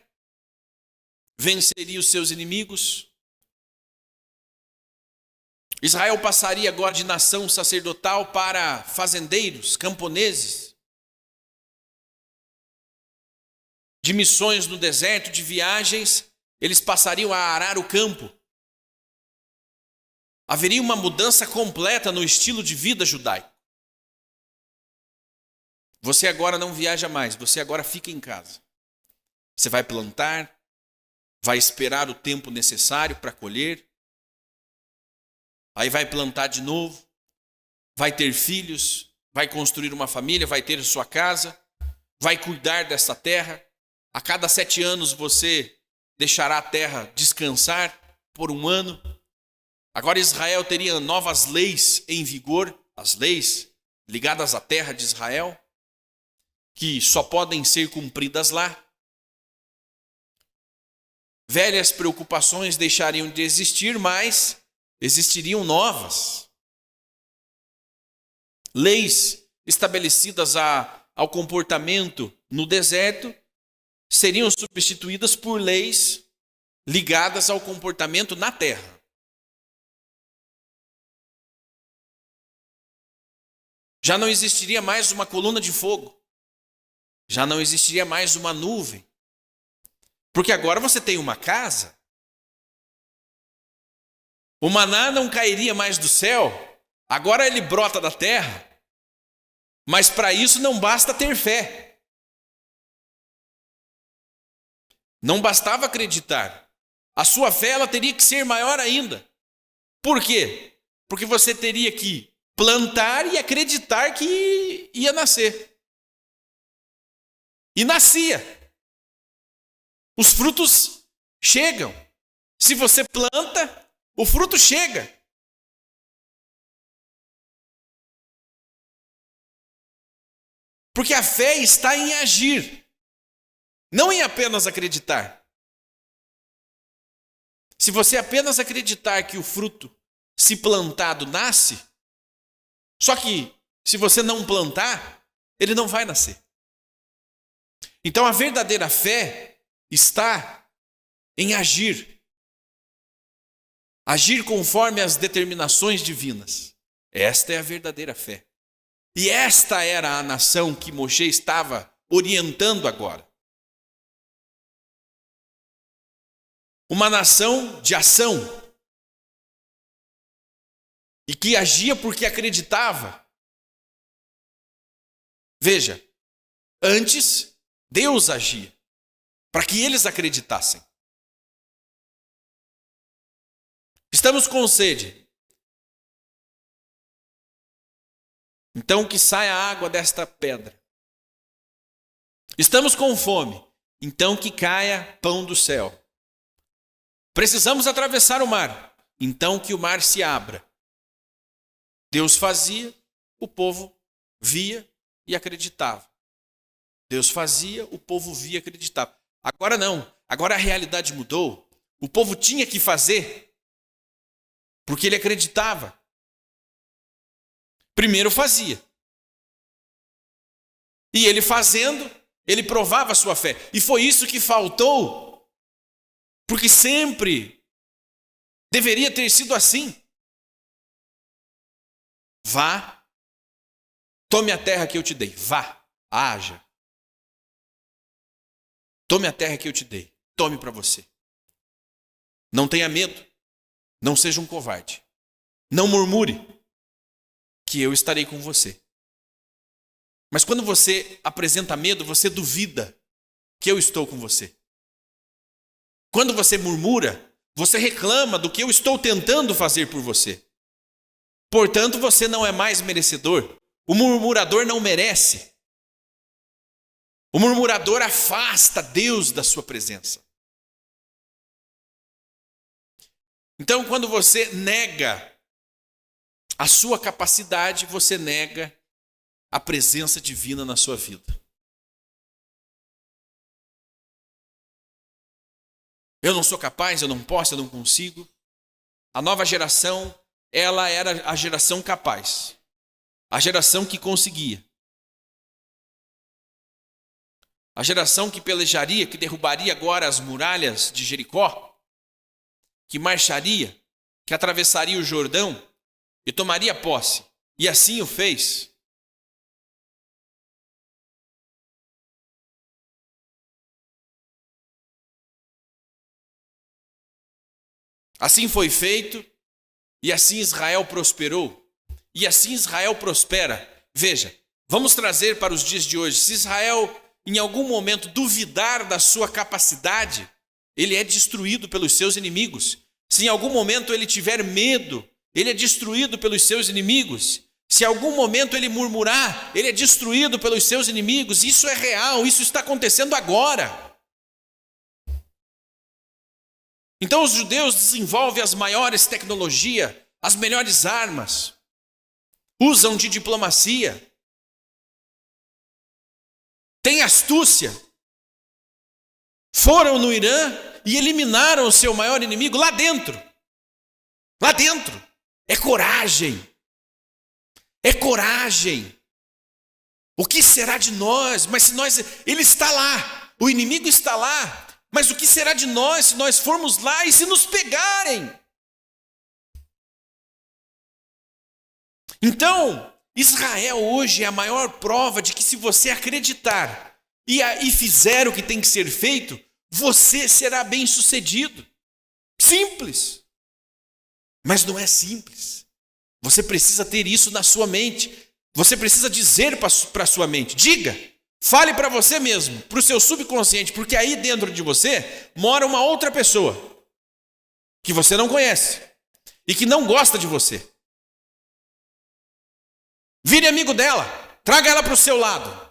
A: venceria os seus inimigos. Israel passaria agora de nação sacerdotal para fazendeiros, camponeses. De missões no deserto, de viagens, eles passariam a arar o campo. Haveria uma mudança completa no estilo de vida judaico. Você agora não viaja mais, você agora fica em casa. Você vai plantar, vai esperar o tempo necessário para colher, aí vai plantar de novo, vai ter filhos, vai construir uma família, vai ter sua casa, vai cuidar dessa terra. A cada 7 anos você deixará a terra descansar por 1 ano. Agora Israel teria novas leis em vigor, as leis ligadas à terra de Israel, que só podem ser cumpridas lá. Velhas preocupações deixariam de existir, mas existiriam novas. Leis estabelecidas ao comportamento no deserto seriam substituídas por leis ligadas ao comportamento na terra. Já não existiria mais uma coluna de fogo. Já não existiria mais uma nuvem. Porque agora você tem uma casa. O maná não cairia mais do céu. Agora ele brota da terra. Mas para isso não basta ter fé. Não bastava acreditar. A sua fé ela teria que ser maior ainda. Por quê? Porque você teria que plantar e acreditar que ia nascer. E nascia. Os frutos chegam. Se você planta, o fruto chega. Porque a fé está em agir, não em apenas acreditar. Se você apenas acreditar que o fruto, se plantado, nasce, só que se você não plantar, ele não vai nascer. Então a verdadeira fé está em agir. Agir conforme as determinações divinas. Esta é a verdadeira fé. E esta era a nação que Moshe estava orientando agora. Uma nação de ação. E que agia porque acreditava. Veja, antes Deus agia para que eles acreditassem. Estamos com sede. Então que saia a água desta pedra. Estamos com fome. Então que caia pão do céu. Precisamos atravessar o mar. Então que o mar se abra. Deus fazia, o povo via e acreditava. Deus fazia, o povo via e acreditava. Agora não. Agora a realidade mudou. O povo tinha que fazer porque ele acreditava. Primeiro fazia. E ele fazendo, ele provava a sua fé. E foi isso que faltou. Porque sempre deveria ter sido assim. Vá, tome a terra que eu te dei. Vá, haja. Tome a terra que eu te dei. Tome para você. Não tenha medo. Não seja um covarde. Não murmure, que eu estarei com você. Mas quando você apresenta medo, você duvida que eu estou com você. Quando você murmura, você reclama do que eu estou tentando fazer por você. Portanto, você não é mais merecedor. O murmurador não merece. O murmurador afasta Deus da sua presença. Então, quando você nega a sua capacidade, você nega a presença divina na sua vida. Eu não sou capaz, eu não posso, eu não consigo. A nova geração, ela era a geração capaz. A geração que conseguia. A geração que pelejaria, que derrubaria agora as muralhas de Jericó, que marcharia, que atravessaria o Jordão e tomaria posse. E assim o fez. Assim foi feito, e assim Israel prosperou. E assim Israel prospera. Veja, vamos trazer para os dias de hoje. Se Israel, em algum momento, duvidar da sua capacidade, ele é destruído pelos seus inimigos. Se em algum momento ele tiver medo, ele é destruído pelos seus inimigos. Se em algum momento ele murmurar, ele é destruído pelos seus inimigos. Isso é real, isso está acontecendo agora. Então os judeus desenvolvem as maiores tecnologias, as melhores armas, usam de diplomacia, têm astúcia. Foram no Irã e eliminaram o seu maior inimigo lá dentro. Lá dentro. É coragem. É coragem. O que será de nós? Mas se nós... Ele está lá. O inimigo está lá. Mas o que será de nós se nós formos lá e se nos pegarem? Então, Israel hoje é a maior prova de que se você acreditar e fizer o que tem que ser feito, você será bem-sucedido. Simples. Mas não é simples. Você precisa ter isso na sua mente. Você precisa dizer para a sua mente. Diga, fale para você mesmo, para o seu subconsciente, porque aí dentro de você mora uma outra pessoa que você não conhece e que não gosta de você. Vire amigo dela, traga ela para o seu lado.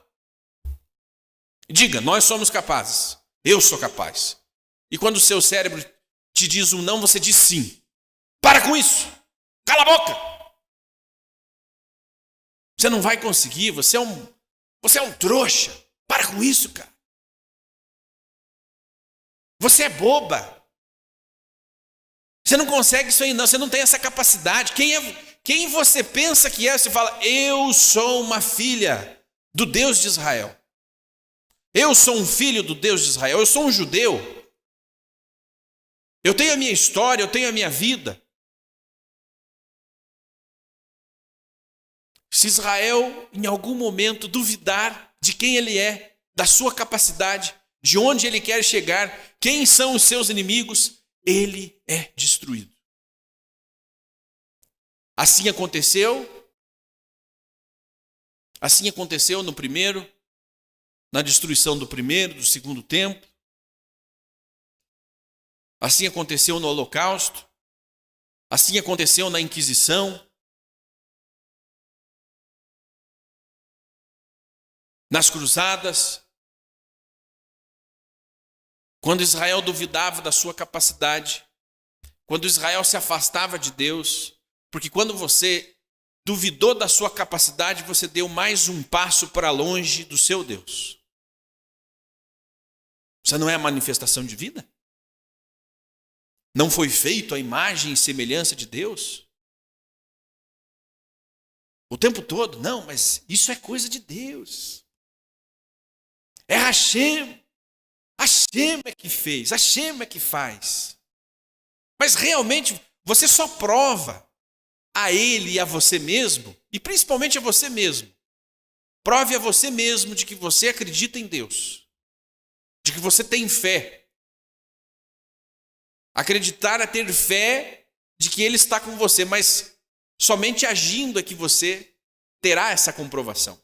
A: Diga, nós somos capazes, eu sou capaz. E quando o seu cérebro te diz um não, você diz sim. Para com isso, cala a boca. Você não vai conseguir, você é um trouxa. Para com isso, cara. Você é boba. Você não consegue isso aí não, você não tem essa capacidade. Quem você pensa que é? Você fala, eu sou uma filha do Deus de Israel. Eu sou um filho do Deus de Israel, eu sou um judeu. Eu tenho a minha história, eu tenho a minha vida. Se Israel, em algum momento, duvidar de quem ele é, da sua capacidade, de onde ele quer chegar, quem são os seus inimigos, ele é destruído. Assim aconteceu no primeiro, na destruição do primeiro, do segundo templo. Assim aconteceu no Holocausto. Assim aconteceu na Inquisição. Nas cruzadas, quando Israel duvidava da sua capacidade, quando Israel se afastava de Deus, porque quando você duvidou da sua capacidade, você deu mais um passo para longe do seu Deus. Você não é a manifestação de vida? Não foi feito a imagem e semelhança de Deus? O tempo todo? Não, mas isso é coisa de Deus. É Hashem. Hashem é que fez, Hashem é que faz. Mas realmente você só prova a ele e a você mesmo, e principalmente a você mesmo. Prove a você mesmo de que você acredita em Deus, de que você tem fé. Acreditar é ter fé de que Ele está com você, mas somente agindo é que você terá essa comprovação.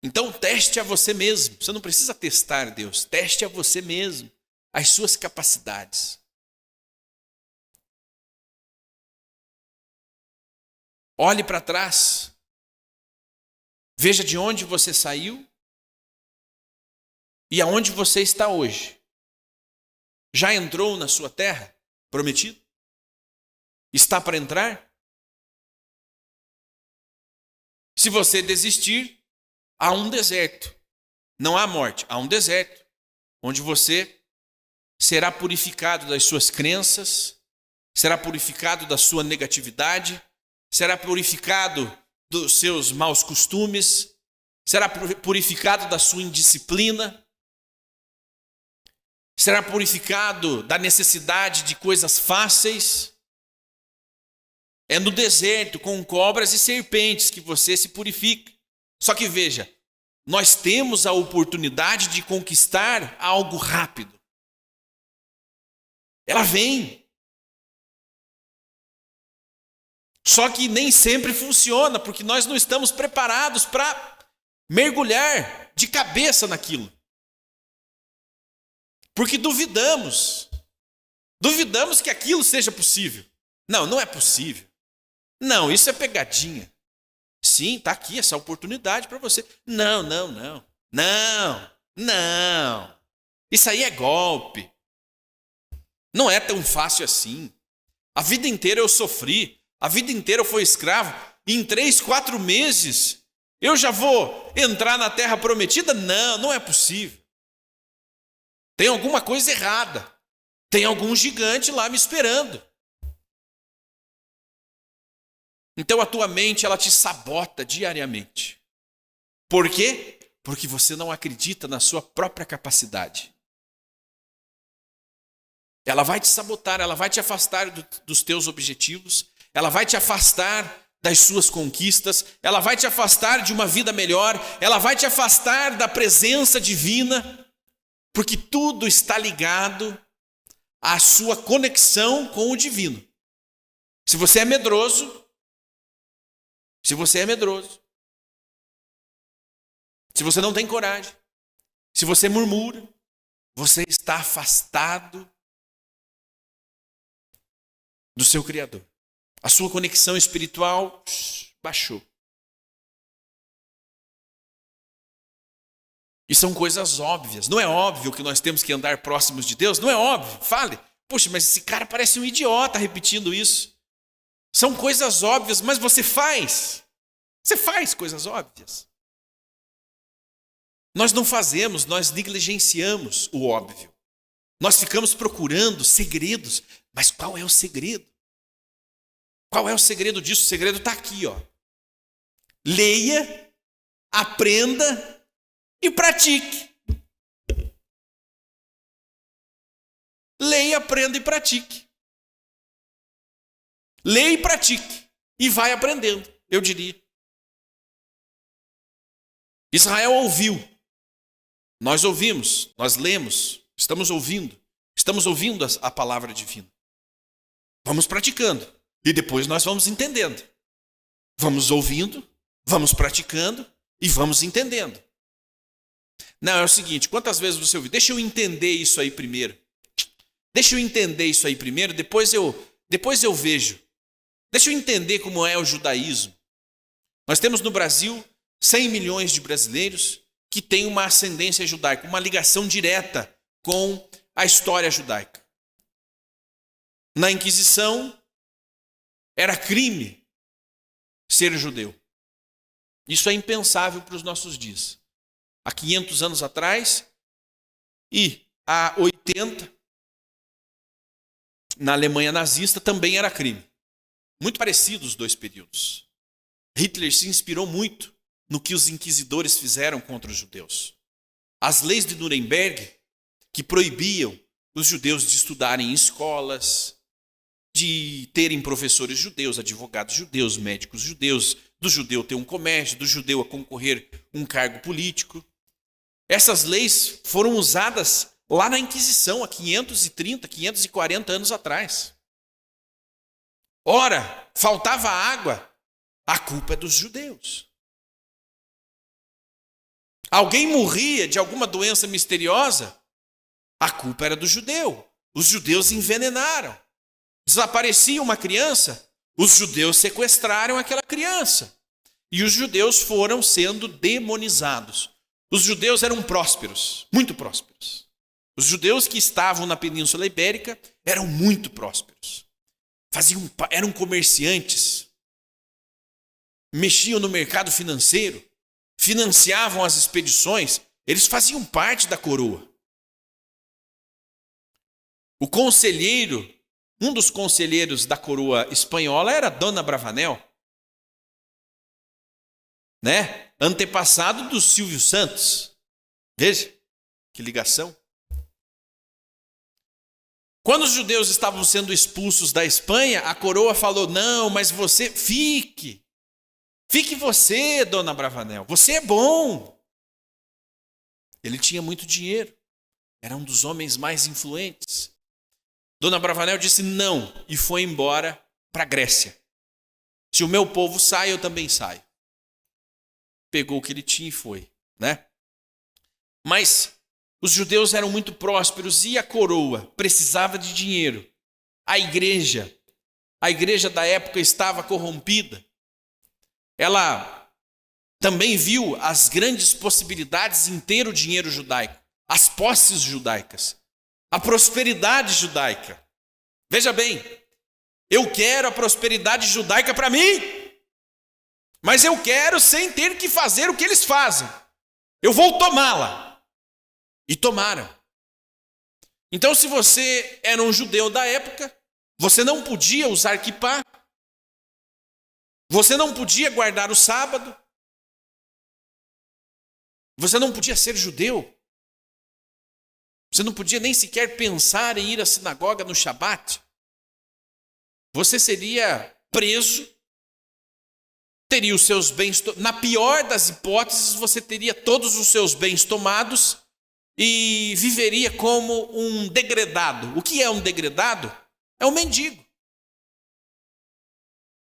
A: Então teste a você mesmo. Você não precisa testar Deus. Teste a você mesmo as suas capacidades. Olhe para trás. Veja de onde você saiu e aonde você está hoje. Já entrou na sua terra prometida? Está para entrar? Se você desistir, há um deserto. Não há morte, há um deserto, onde você será purificado das suas crenças, será purificado da sua negatividade, será purificado dos seus maus costumes, será purificado da sua indisciplina, será purificado da necessidade de coisas fáceis. É no deserto, com cobras e serpentes, que você se purifica. Só que veja, nós temos a oportunidade de conquistar algo rápido. Ela vem. Só que nem sempre funciona, porque nós não estamos preparados para mergulhar de cabeça naquilo. Porque duvidamos. Duvidamos que aquilo seja possível. Não, não é possível. Não, isso é pegadinha. Sim, está aqui essa oportunidade para você. Não. Isso aí é golpe. Não é tão fácil assim. A vida inteira eu sofri. A vida inteira eu fui escravo. E em 3, 4 meses eu já vou entrar na terra prometida? Não, não é possível. Tem alguma coisa errada. tem algum gigante lá me esperando. Então a tua mente, ela te sabota diariamente. Por quê? Porque você não acredita na sua própria capacidade. Ela vai te sabotar, ela vai te afastar dos teus objetivos, ela vai te afastar das suas conquistas, ela vai te afastar de uma vida melhor, ela vai te afastar da presença divina, porque tudo está ligado à sua conexão com o divino. Se você é medroso, se você não tem coragem, se você murmura, você está afastado do seu Criador. A sua conexão espiritual baixou. E são coisas óbvias. Não é óbvio que nós temos que andar próximos de Deus? Não é óbvio. Fale. Poxa, mas esse cara parece um idiota repetindo isso. São coisas óbvias, mas você faz. Você faz coisas óbvias. Nós não fazemos, nós negligenciamos o óbvio. Nós ficamos procurando segredos. Mas qual é o segredo? Qual é o segredo disso? O segredo está aqui, ó. Leia, aprenda e pratique. Leia, aprenda e pratique. Leia e pratique. E vai aprendendo, eu diria. Israel ouviu. Nós ouvimos, nós lemos, estamos ouvindo a palavra divina. Vamos praticando. E depois nós vamos entendendo. Vamos ouvindo, vamos praticando e vamos entendendo. Não, é o seguinte, quantas vezes você ouviu? Deixa eu entender isso aí primeiro. Depois eu vejo. Deixa eu entender como é o judaísmo. Nós temos no Brasil 100 milhões de brasileiros que têm uma ascendência judaica, uma ligação direta com a história judaica. Na Inquisição, era crime ser judeu. Isso é impensável para os nossos dias. Há 500 anos atrás e há 80, na Alemanha nazista, também era crime. Muito parecidos os dois períodos. Hitler se inspirou muito no que os inquisidores fizeram contra os judeus. As leis de Nuremberg, que proibiam os judeus de estudarem em escolas, de terem professores judeus, advogados judeus, médicos judeus, do judeu ter um comércio, do judeu a concorrer um cargo político. Essas leis foram usadas lá na Inquisição, há 530, 540 anos atrás. Ora, faltava água, a culpa é dos judeus. Alguém morria de alguma doença misteriosa, a culpa era do judeu. Os judeus envenenaram. Desaparecia uma criança, os judeus sequestraram aquela criança. E os judeus foram sendo demonizados. Os judeus eram prósperos, muito prósperos. Os judeus que estavam na Península Ibérica eram muito prósperos. Eram comerciantes, mexiam no mercado financeiro, financiavam as expedições, eles faziam parte da coroa. O conselheiro, um dos conselheiros da coroa espanhola era Dona Bravanel, né? Antepassado do Silvio Santos. Veja que ligação. Quando os judeus estavam sendo expulsos da Espanha, a coroa falou: não, mas você fique você, Dona Bravanel, você é bom. Ele tinha muito dinheiro, era um dos homens mais influentes. Dona Bravanel disse não e foi embora para a Grécia. Se o meu povo sai, eu também saio. Pegou o que ele tinha e foi, né? Mas os judeus eram muito prósperos e a coroa precisava de dinheiro. A igreja da época estava corrompida. Ela também viu as grandes possibilidades em ter o dinheiro judaico, as posses judaicas, a prosperidade judaica. Veja bem, eu quero a prosperidade judaica para mim, mas eu quero sem ter que fazer o que eles fazem. Eu vou tomá-la. E tomaram. Então, se você era um judeu da época, você não podia usar quipá, você não podia guardar o sábado, você não podia ser judeu, você não podia nem sequer pensar em ir à sinagoga no Shabat. Você seria preso, teria os seus bens, na pior das hipóteses, você teria todos os seus bens tomados e viveria como um degredado. O que é um degredado? É um mendigo.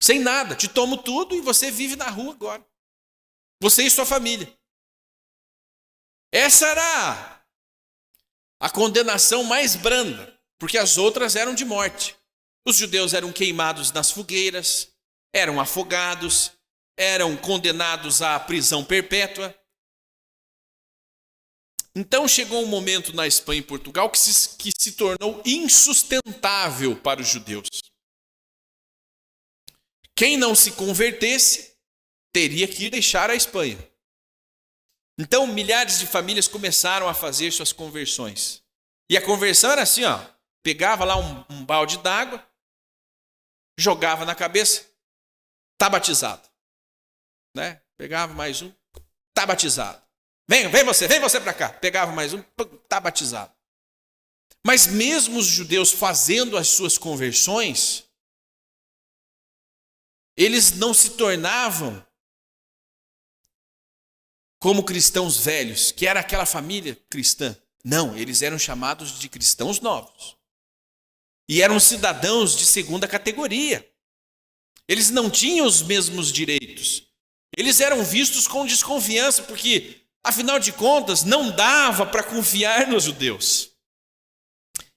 A: Sem nada, te tomo tudo e você vive na rua agora. Você e sua família. Essa era a condenação mais branda, porque as outras eram de morte. Os judeus eram queimados nas fogueiras, eram afogados, eram condenados à prisão perpétua. Então chegou um momento na Espanha e Portugal que se tornou insustentável para os judeus. Quem não se convertesse teria que deixar a Espanha. Então milhares de famílias começaram a fazer suas conversões. E a conversão era assim, pegava lá um balde d'água, jogava na cabeça, tá batizado. Né? Pegava mais um, tá batizado. Vem você para cá. Pegava mais um, tá batizado. Mas mesmo os judeus fazendo as suas conversões, eles não se tornavam como cristãos velhos, que era aquela família cristã. Não, eles eram chamados de cristãos novos. E eram cidadãos de segunda categoria. Eles não tinham os mesmos direitos. Eles eram vistos com desconfiança, porque, afinal de contas, não dava para confiar nos judeus.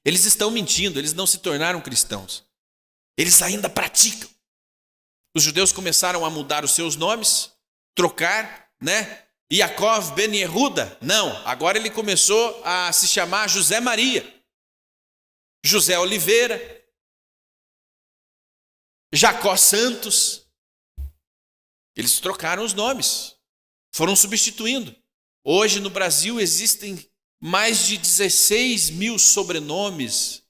A: Eles estão mentindo, eles não se tornaram cristãos. Eles ainda praticam. Os judeus começaram a mudar os seus nomes, trocar, né? Yaakov ben Yehuda, não, agora ele começou a se chamar José Maria, José Oliveira, Jacó Santos. Eles trocaram os nomes, foram substituindo. Hoje no Brasil existem mais de 16 mil sobrenomes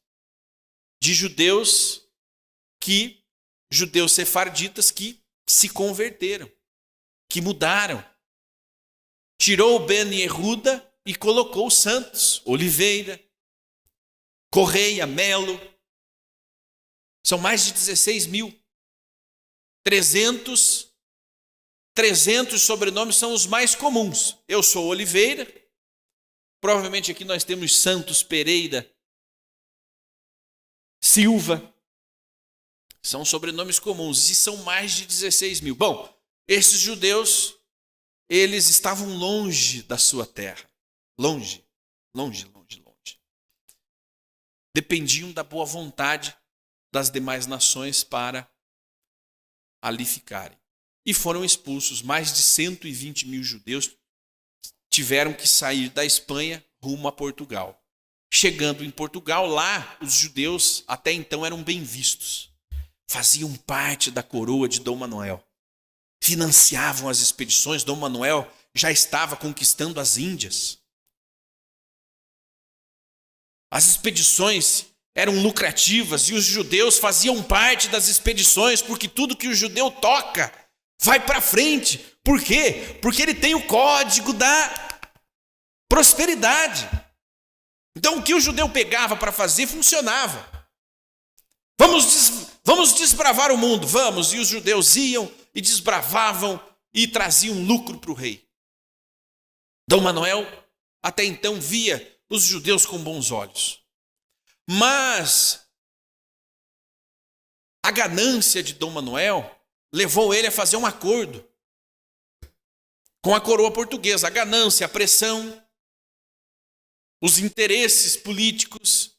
A: de judeus sefarditas que se converteram, que mudaram. Tirou o Ben Yehuda e colocou Santos, Oliveira, Correia, Melo. São mais de 16 mil. 300 sobrenomes são os mais comuns. Eu sou Oliveira. Provavelmente aqui nós temos Santos, Pereira, Silva. São sobrenomes comuns e são mais de 16 mil. Bom, esses judeus, eles estavam longe da sua terra. Longe. Dependiam da boa vontade das demais nações para ali ficarem. E foram expulsos. Mais de 120 mil judeus tiveram que sair da Espanha rumo a Portugal. Chegando em Portugal, lá os judeus até então eram bem vistos. Faziam parte da coroa de Dom Manuel. Financiavam as expedições. Dom Manuel já estava conquistando as Índias. As expedições eram lucrativas e os judeus faziam parte das expedições, porque tudo que o judeu toca vai para frente. Por quê? Porque ele tem o código da prosperidade. Então o que o judeu pegava para fazer funcionava. Vamos desbravar o mundo, vamos. E os judeus iam e desbravavam e traziam lucro para o rei. Dom Manuel até então via os judeus com bons olhos. Mas a ganância de Dom Manuel levou ele a fazer um acordo com a coroa portuguesa. A ganância, a pressão, os interesses políticos.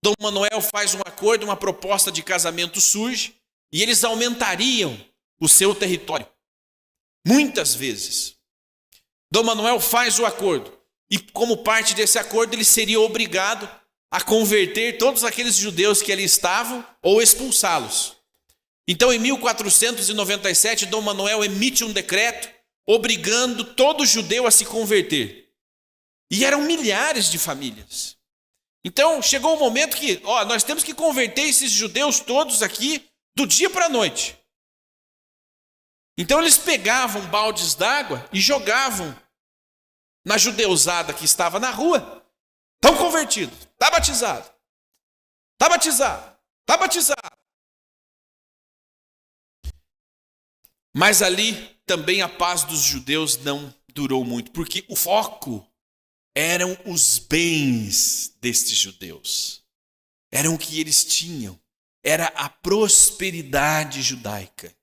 A: Dom Manuel faz um acordo, uma proposta de casamento surge e eles aumentariam o seu território. Muitas vezes. Dom Manuel faz o acordo e, como parte desse acordo, ele seria obrigado a converter todos aqueles judeus que ali estavam ou expulsá-los. Então, em 1497, Dom Manuel emite um decreto obrigando todo judeu a se converter. E eram milhares de famílias. Então, chegou o momento que, nós temos que converter esses judeus todos aqui do dia para a noite. Então, eles pegavam baldes d'água e jogavam na judeusada que estava na rua. Estão convertidos, está batizado, está batizado, está batizado. Mas ali também a paz dos judeus não durou muito, porque o foco eram os bens destes judeus. Eram o que eles tinham. Era a prosperidade judaica.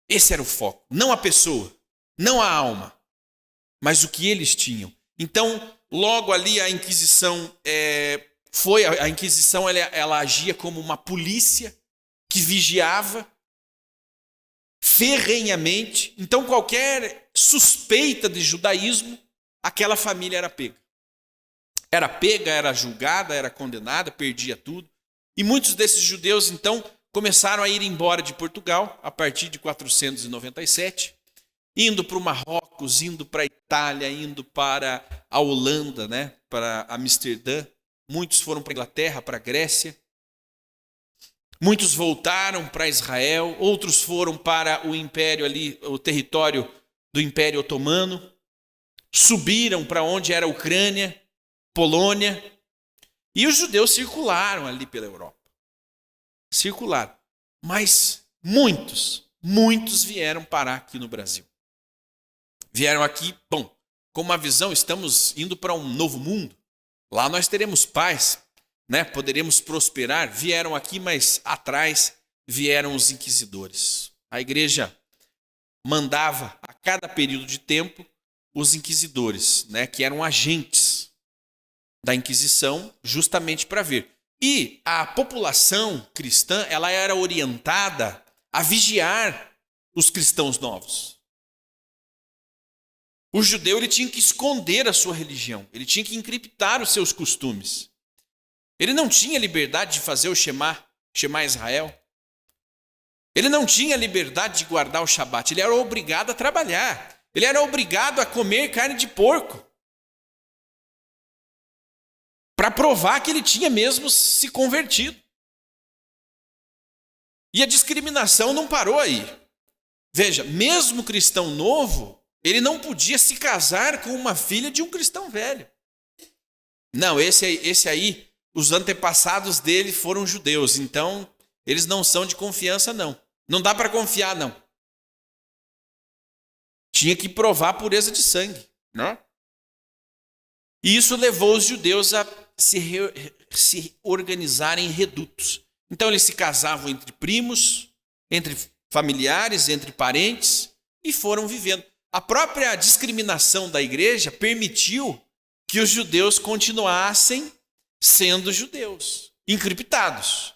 A: Esse era o foco. Não a pessoa, não a alma, mas o que eles tinham. Então, logo ali a Inquisição a Inquisição ela agia como uma polícia que vigiava ferrenhamente. Então, qualquer suspeita de judaísmo, aquela família era pega. Era pega, era julgada, era condenada, perdia tudo. E muitos desses judeus, então, começaram a ir embora de Portugal, a partir de 497, indo para o Marrocos, indo para a Itália, indo para a Holanda, né, para Amsterdã. Muitos foram para a Inglaterra, para a Grécia. Muitos voltaram para Israel, outros foram para o império ali, o território do Império Otomano. Subiram para onde era a Ucrânia, Polônia. E os judeus circularam ali pela Europa. Circularam. Mas muitos vieram parar aqui no Brasil. Vieram aqui, com uma visão, estamos indo para um novo mundo. Lá nós teremos paz, né? Poderemos prosperar. Vieram aqui, mas atrás vieram os inquisidores. A igreja mandava a cada período de tempo os inquisidores, né? Que eram agentes da Inquisição, justamente para ver. E a população cristã, ela era orientada a vigiar os cristãos novos. O judeu ele tinha que esconder a sua religião, ele tinha que encriptar os seus costumes. Ele não tinha liberdade de fazer o Shema Israel. Ele não tinha liberdade de guardar o Shabat, ele era obrigado a trabalhar. Ele era obrigado a comer carne de porco. Para provar que ele tinha mesmo se convertido. E a discriminação não parou aí. Veja, mesmo cristão novo, ele não podia se casar com uma filha de um cristão velho. Não, esse aí, os antepassados dele foram judeus, então eles não são de confiança, não. Não dá para confiar, não. Tinha que provar a pureza de sangue, não? E isso levou os judeus a se organizarem em redutos. Então eles se casavam entre primos, entre familiares, entre parentes e foram vivendo. A própria discriminação da igreja permitiu que os judeus continuassem sendo judeus, encriptados.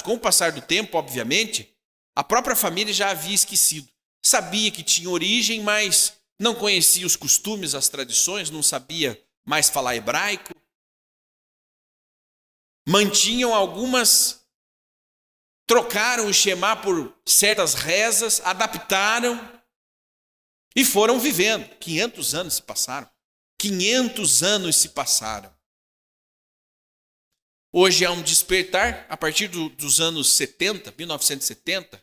A: Com o passar do tempo, obviamente, a própria família já havia esquecido. Sabia que tinha origem, mas não conhecia os costumes, as tradições, não sabia mais falar hebraico. Mantinham algumas, trocaram o Shema por certas rezas, adaptaram e foram vivendo. 500 anos se passaram. 500 anos se passaram. Hoje há um despertar, a partir dos anos 70, 1970,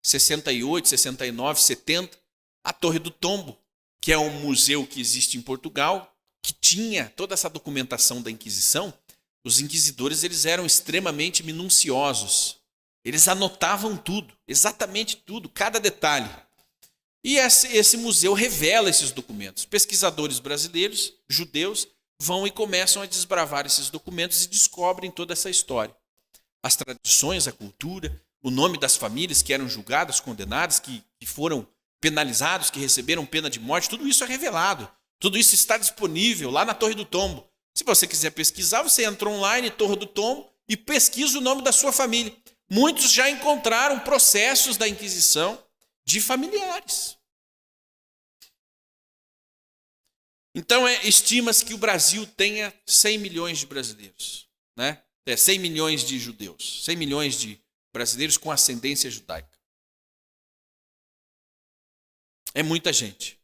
A: 68, 69, 70, a Torre do Tombo, que é um museu que existe em Portugal, que tinha toda essa documentação da Inquisição. Os inquisidores eles eram extremamente minuciosos. Eles anotavam tudo, exatamente tudo, cada detalhe. E esse museu revela esses documentos. Pesquisadores brasileiros, judeus, vão e começam a desbravar esses documentos e descobrem toda essa história. As tradições, a cultura, o nome das famílias que eram julgadas, condenadas, que foram penalizados, que receberam pena de morte, tudo isso é revelado. Tudo isso está disponível lá na Torre do Tombo. Se você quiser pesquisar, você entra online, Torre do Tombo, e pesquisa o nome da sua família. Muitos já encontraram processos da Inquisição de familiares. Então, estima-se que o Brasil tenha 100 milhões de brasileiros, né? 100 milhões de judeus, 100 milhões de brasileiros com ascendência judaica. É muita gente.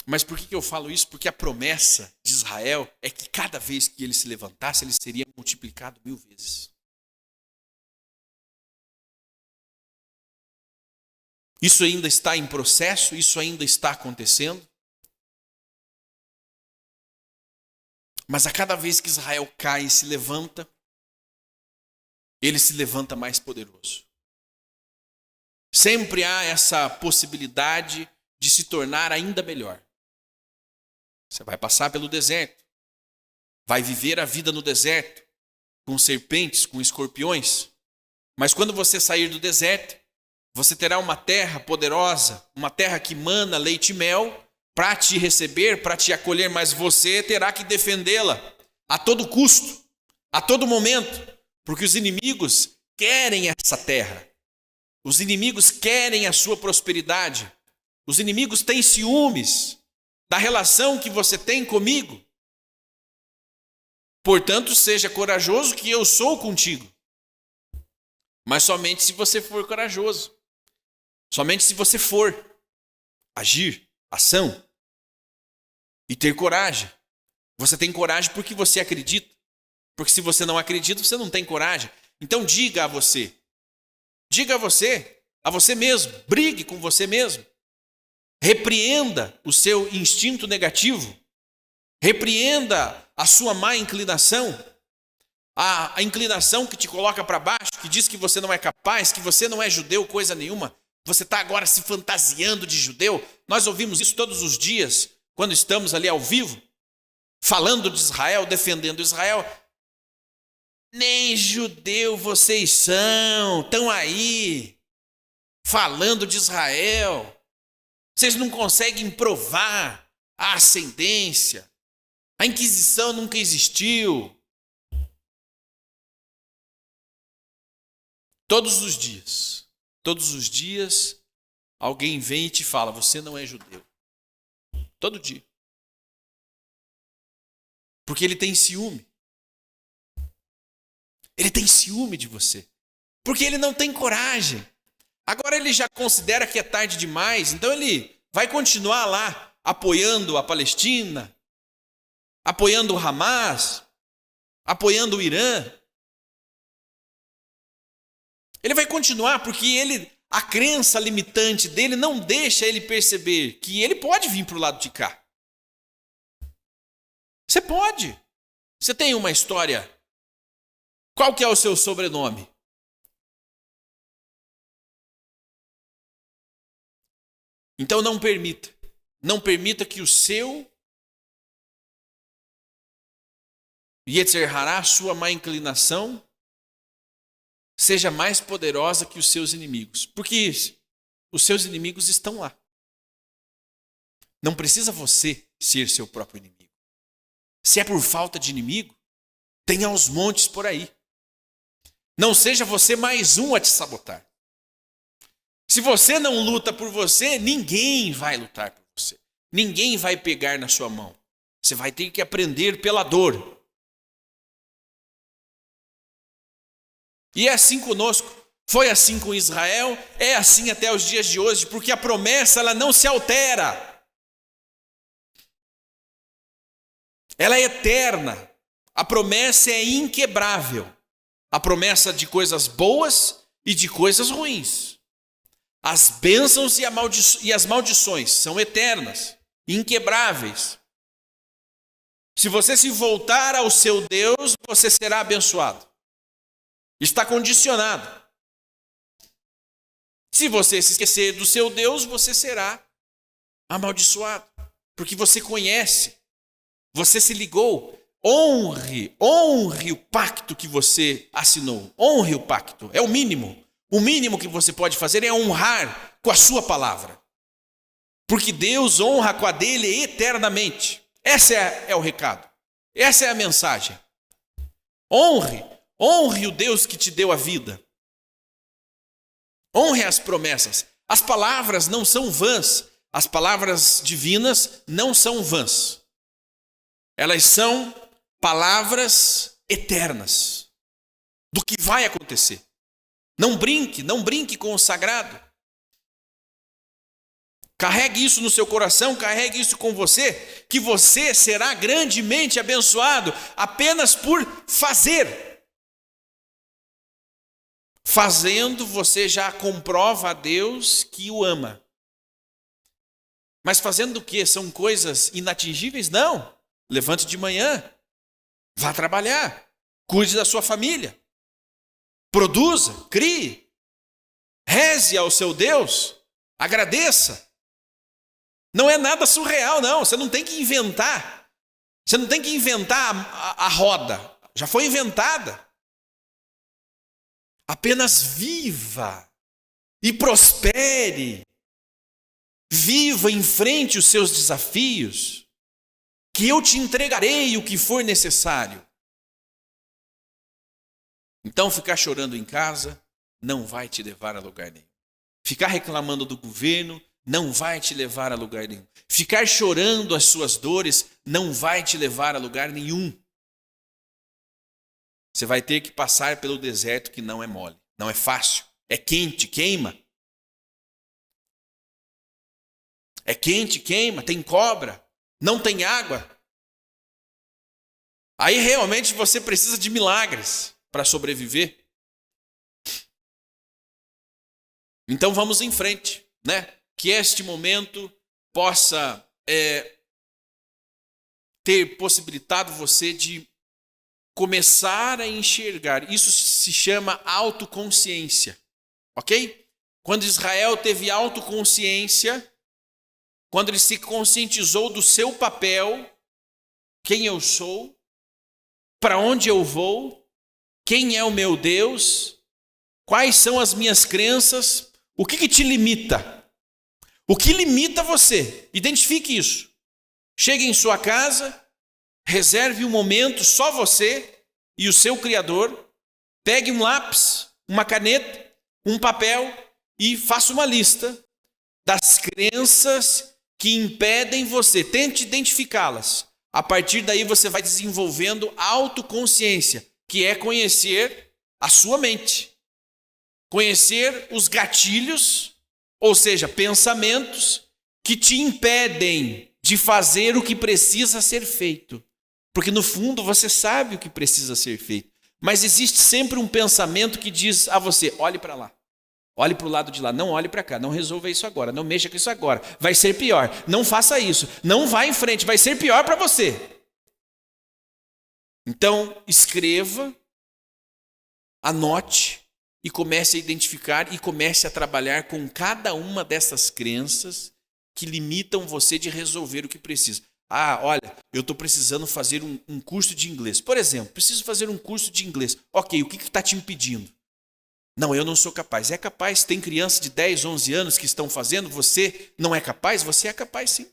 A: Mas por que eu falo isso? Porque a promessa de Israel é que cada vez que ele se levantasse, ele seria multiplicado 1000 vezes. Isso ainda está em processo, isso ainda está acontecendo. Mas a cada vez que Israel cai e se levanta, ele se levanta mais poderoso. Sempre há essa possibilidade de se tornar ainda melhor. Você vai passar pelo deserto, vai viver a vida no deserto, com serpentes, com escorpiões. Mas quando você sair do deserto, você terá uma terra poderosa, uma terra que mana leite e mel, para te receber, para te acolher, mas você terá que defendê-la a todo custo, a todo momento, porque os inimigos querem essa terra. Os inimigos querem a sua prosperidade. Os inimigos têm ciúmes da relação que você tem comigo. Portanto, seja corajoso que eu sou contigo. Mas somente se você for corajoso. Somente se você for agir, ação e ter coragem. Você tem coragem porque você acredita. Porque se você não acredita, você não tem coragem. Então diga a você mesmo, brigue com você mesmo. Repreenda o seu instinto negativo. Repreenda a sua má inclinação. A inclinação que te coloca para baixo, que diz que você não é capaz, que você não é judeu, coisa nenhuma. Você está agora se fantasiando de judeu. Nós ouvimos isso todos os dias, quando estamos ali ao vivo, falando de Israel, defendendo Israel. Nem judeu vocês são, estão aí, falando de Israel. Vocês não conseguem provar a ascendência. A Inquisição nunca existiu. Todos os dias, alguém vem e te fala, você não é judeu. Todo dia. Porque ele tem ciúme. Ele tem ciúme de você. Porque ele não tem coragem. Agora ele já considera que é tarde demais, então ele vai continuar lá apoiando a Palestina, apoiando o Hamas, apoiando o Irã. Ele vai continuar porque a crença limitante dele não deixa ele perceber que ele pode vir para o lado de cá. Você pode. Você tem uma história. Qual que é o seu sobrenome? Então não permita que o seu Yetzer Hará, sua má inclinação, seja mais poderosa que os seus inimigos. Porque os seus inimigos estão lá. Não precisa você ser seu próprio inimigo. Se é por falta de inimigo, tenha aos montes por aí. Não seja você mais um a te sabotar. Se você não luta por você, ninguém vai lutar por você. Ninguém vai pegar na sua mão. Você vai ter que aprender pela dor. E é assim conosco. Foi assim com Israel, é assim até os dias de hoje, porque a promessa ela não se altera. Ela é eterna. A promessa é inquebrável. A promessa de coisas boas e de coisas ruins. As bênçãos e as maldições são eternas, inquebráveis. Se você se voltar ao seu Deus, você será abençoado. Está condicionado. Se você se esquecer do seu Deus, você será amaldiçoado. Porque você conhece, você se ligou. Honre o pacto que você assinou. Honre o pacto, é o mínimo. O mínimo que você pode fazer é honrar com a sua palavra. Porque Deus honra com a dele eternamente. Esse é o recado. Essa é a mensagem. Honre o Deus que te deu a vida. Honre as promessas. As palavras não são vãs. As palavras divinas não são vãs. Elas são palavras eternas do que vai acontecer. Não brinque com o sagrado. Carregue isso no seu coração, carregue isso com você, que você será grandemente abençoado apenas por fazer. Fazendo, você já comprova a Deus que o ama. Mas fazendo o quê? São coisas inatingíveis? Não. Levante de manhã, vá trabalhar, cuide da sua família, produza, crie, reze ao seu Deus, agradeça. Não é nada surreal, não. Você não tem que inventar. Você não tem que inventar a roda. Já foi inventada. Apenas viva e prospere. Viva, enfrente os seus desafios, que eu te entregarei o que for necessário. Então, ficar chorando em casa não vai te levar a lugar nenhum. Ficar reclamando do governo não vai te levar a lugar nenhum. Ficar chorando as suas dores não vai te levar a lugar nenhum. Você vai ter que passar pelo deserto que não é mole, não é fácil, é quente, queima. É quente, queima, tem cobra, não tem água. Aí realmente você precisa de milagres para sobreviver. Então vamos em frente, né? Que este momento possa ter possibilitado você de começar a enxergar. Isso se chama autoconsciência, ok? Quando Israel teve autoconsciência, quando ele se conscientizou do seu papel, quem eu sou, para onde eu vou, quem é o meu Deus, quais são as minhas crenças, o que te limita? O que limita você? Identifique isso. Chegue em sua casa, reserve um momento, só você e o seu Criador. Pegue um lápis, uma caneta, um papel e faça uma lista das crenças que impedem você. Tente identificá-las. A partir daí você vai desenvolvendo autoconsciência, que é conhecer a sua mente. Conhecer os gatilhos, ou seja, pensamentos que te impedem de fazer o que precisa ser feito. Porque no fundo você sabe o que precisa ser feito. Mas existe sempre um pensamento que diz a você, olhe para lá. Olhe para o lado de lá, não olhe para cá, não resolva isso agora, não mexa com isso agora. Vai ser pior, não faça isso, não vá em frente, vai ser pior para você. Então, escreva, anote e comece a identificar e comece a trabalhar com cada uma dessas crenças que limitam você de resolver o que precisa. Ah, olha, eu estou precisando fazer um curso de inglês. Por exemplo, preciso fazer um curso de inglês. Ok, o que está te impedindo? Não, eu não sou capaz. É capaz, tem crianças de 10, 11 anos que estão fazendo, você não é capaz? Você é capaz sim.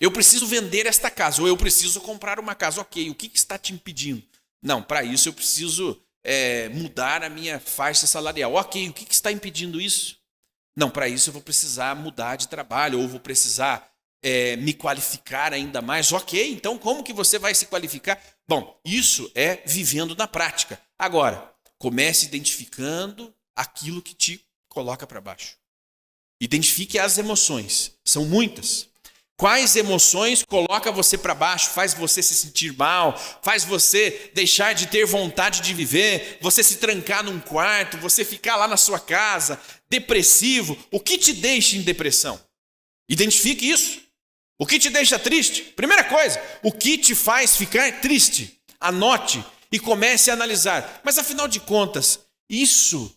A: Eu preciso vender esta casa, ou eu preciso comprar uma casa. Ok, o que está te impedindo? Não, para isso eu preciso mudar a minha faixa salarial. Ok, o que está impedindo isso? Não, para isso eu vou precisar mudar de trabalho, ou vou precisar me qualificar ainda mais. Ok, então como que você vai se qualificar? Bom, isso é vivendo na prática. Agora, comece identificando aquilo que te coloca para baixo. Identifique as emoções, são muitas. Quais emoções coloca você para baixo, faz você se sentir mal, faz você deixar de ter vontade de viver, você se trancar num quarto, você ficar lá na sua casa, depressivo. O que te deixa em depressão? Identifique isso. O que te deixa triste? Primeira coisa, o que te faz ficar triste? Anote e comece a analisar. Mas afinal de contas, isso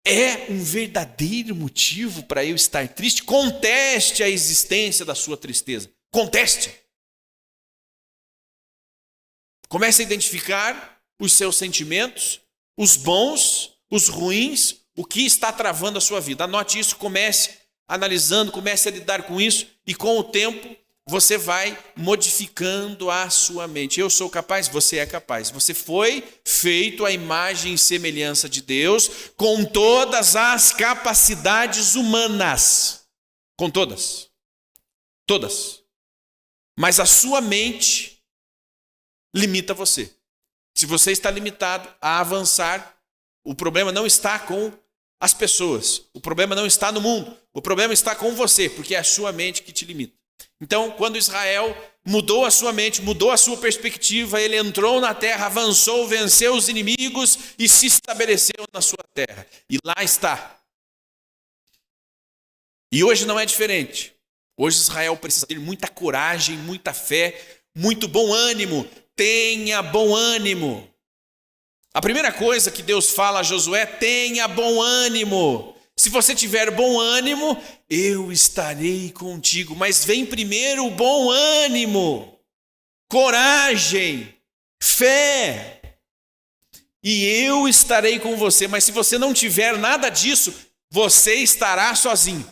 A: é um verdadeiro motivo para eu estar triste? Conteste a existência da sua tristeza. Conteste. Comece a identificar os seus sentimentos, os bons, os ruins, o que está travando a sua vida. Anote isso, comece analisando, comece a lidar com isso e com o tempo você vai modificando a sua mente. Eu sou capaz? Você é capaz. Você foi feito à imagem e semelhança de Deus com todas as capacidades humanas. Com todas. Todas. Mas a sua mente limita você. Se você está limitado a avançar, o problema não está com as pessoas. O problema não está no mundo. O problema está com você, porque é a sua mente que te limita. Então, quando Israel mudou a sua mente, mudou a sua perspectiva, ele entrou na terra, avançou, venceu os inimigos e se estabeleceu na sua terra. E lá está. E hoje não é diferente. Hoje Israel precisa ter muita coragem, muita fé, muito bom ânimo. Tenha bom ânimo. A primeira coisa que Deus fala a Josué, tenha bom ânimo. Se você tiver bom ânimo, eu estarei contigo. Mas vem primeiro o bom ânimo, coragem, fé. E eu estarei com você. Mas se você não tiver nada disso, você estará sozinho.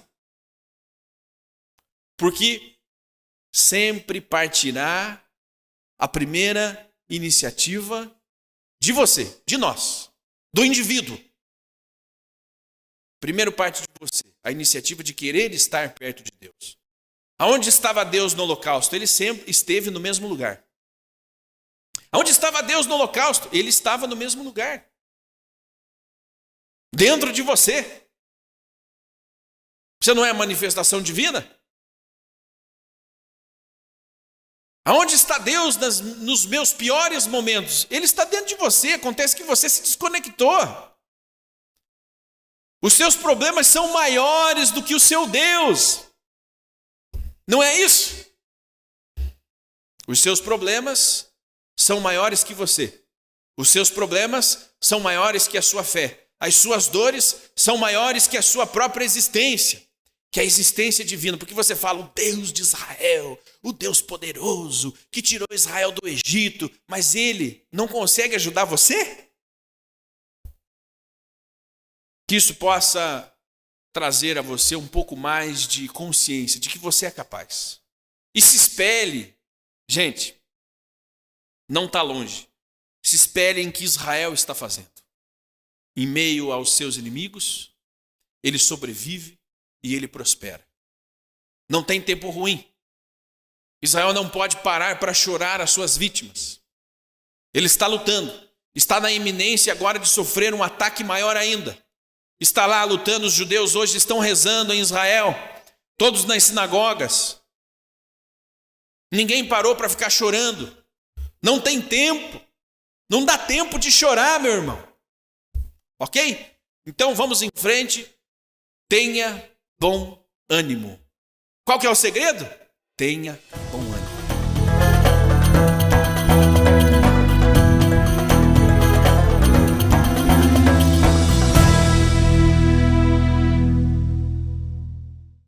A: Porque sempre partirá a primeira iniciativa de você, de nós, do indivíduo. Primeiro parte de você, a iniciativa de querer estar perto de Deus. Aonde estava Deus no holocausto? Ele sempre esteve no mesmo lugar. Aonde estava Deus no holocausto? Ele estava no mesmo lugar. Dentro de você. Você não é manifestação divina? Aonde está Deus nos meus piores momentos? Ele está dentro de você. Acontece que você se desconectou. Os seus problemas são maiores do que o seu Deus. Não é isso? Os seus problemas são maiores que você. Os seus problemas são maiores que a sua fé. As suas dores são maiores que a sua própria existência, que é a existência divina. Porque você fala, o Deus de Israel, o Deus poderoso, que tirou Israel do Egito, mas ele não consegue ajudar você? Que isso possa trazer a você um pouco mais de consciência de que você é capaz. E se espelhe, gente, não está longe. Se espelhe em que Israel está fazendo. Em meio aos seus inimigos, ele sobrevive e ele prospera. Não tem tempo ruim. Israel não pode parar para chorar as suas vítimas. Ele está lutando. Está na iminência agora de sofrer um ataque maior ainda. Está lá lutando, os judeus hoje estão rezando em Israel, todos nas sinagogas. Ninguém parou para ficar chorando. Não tem tempo. Não dá tempo de chorar, meu irmão. Ok? Então vamos em frente. Tenha bom ânimo. Qual que é o segredo? Tenha bom ânimo.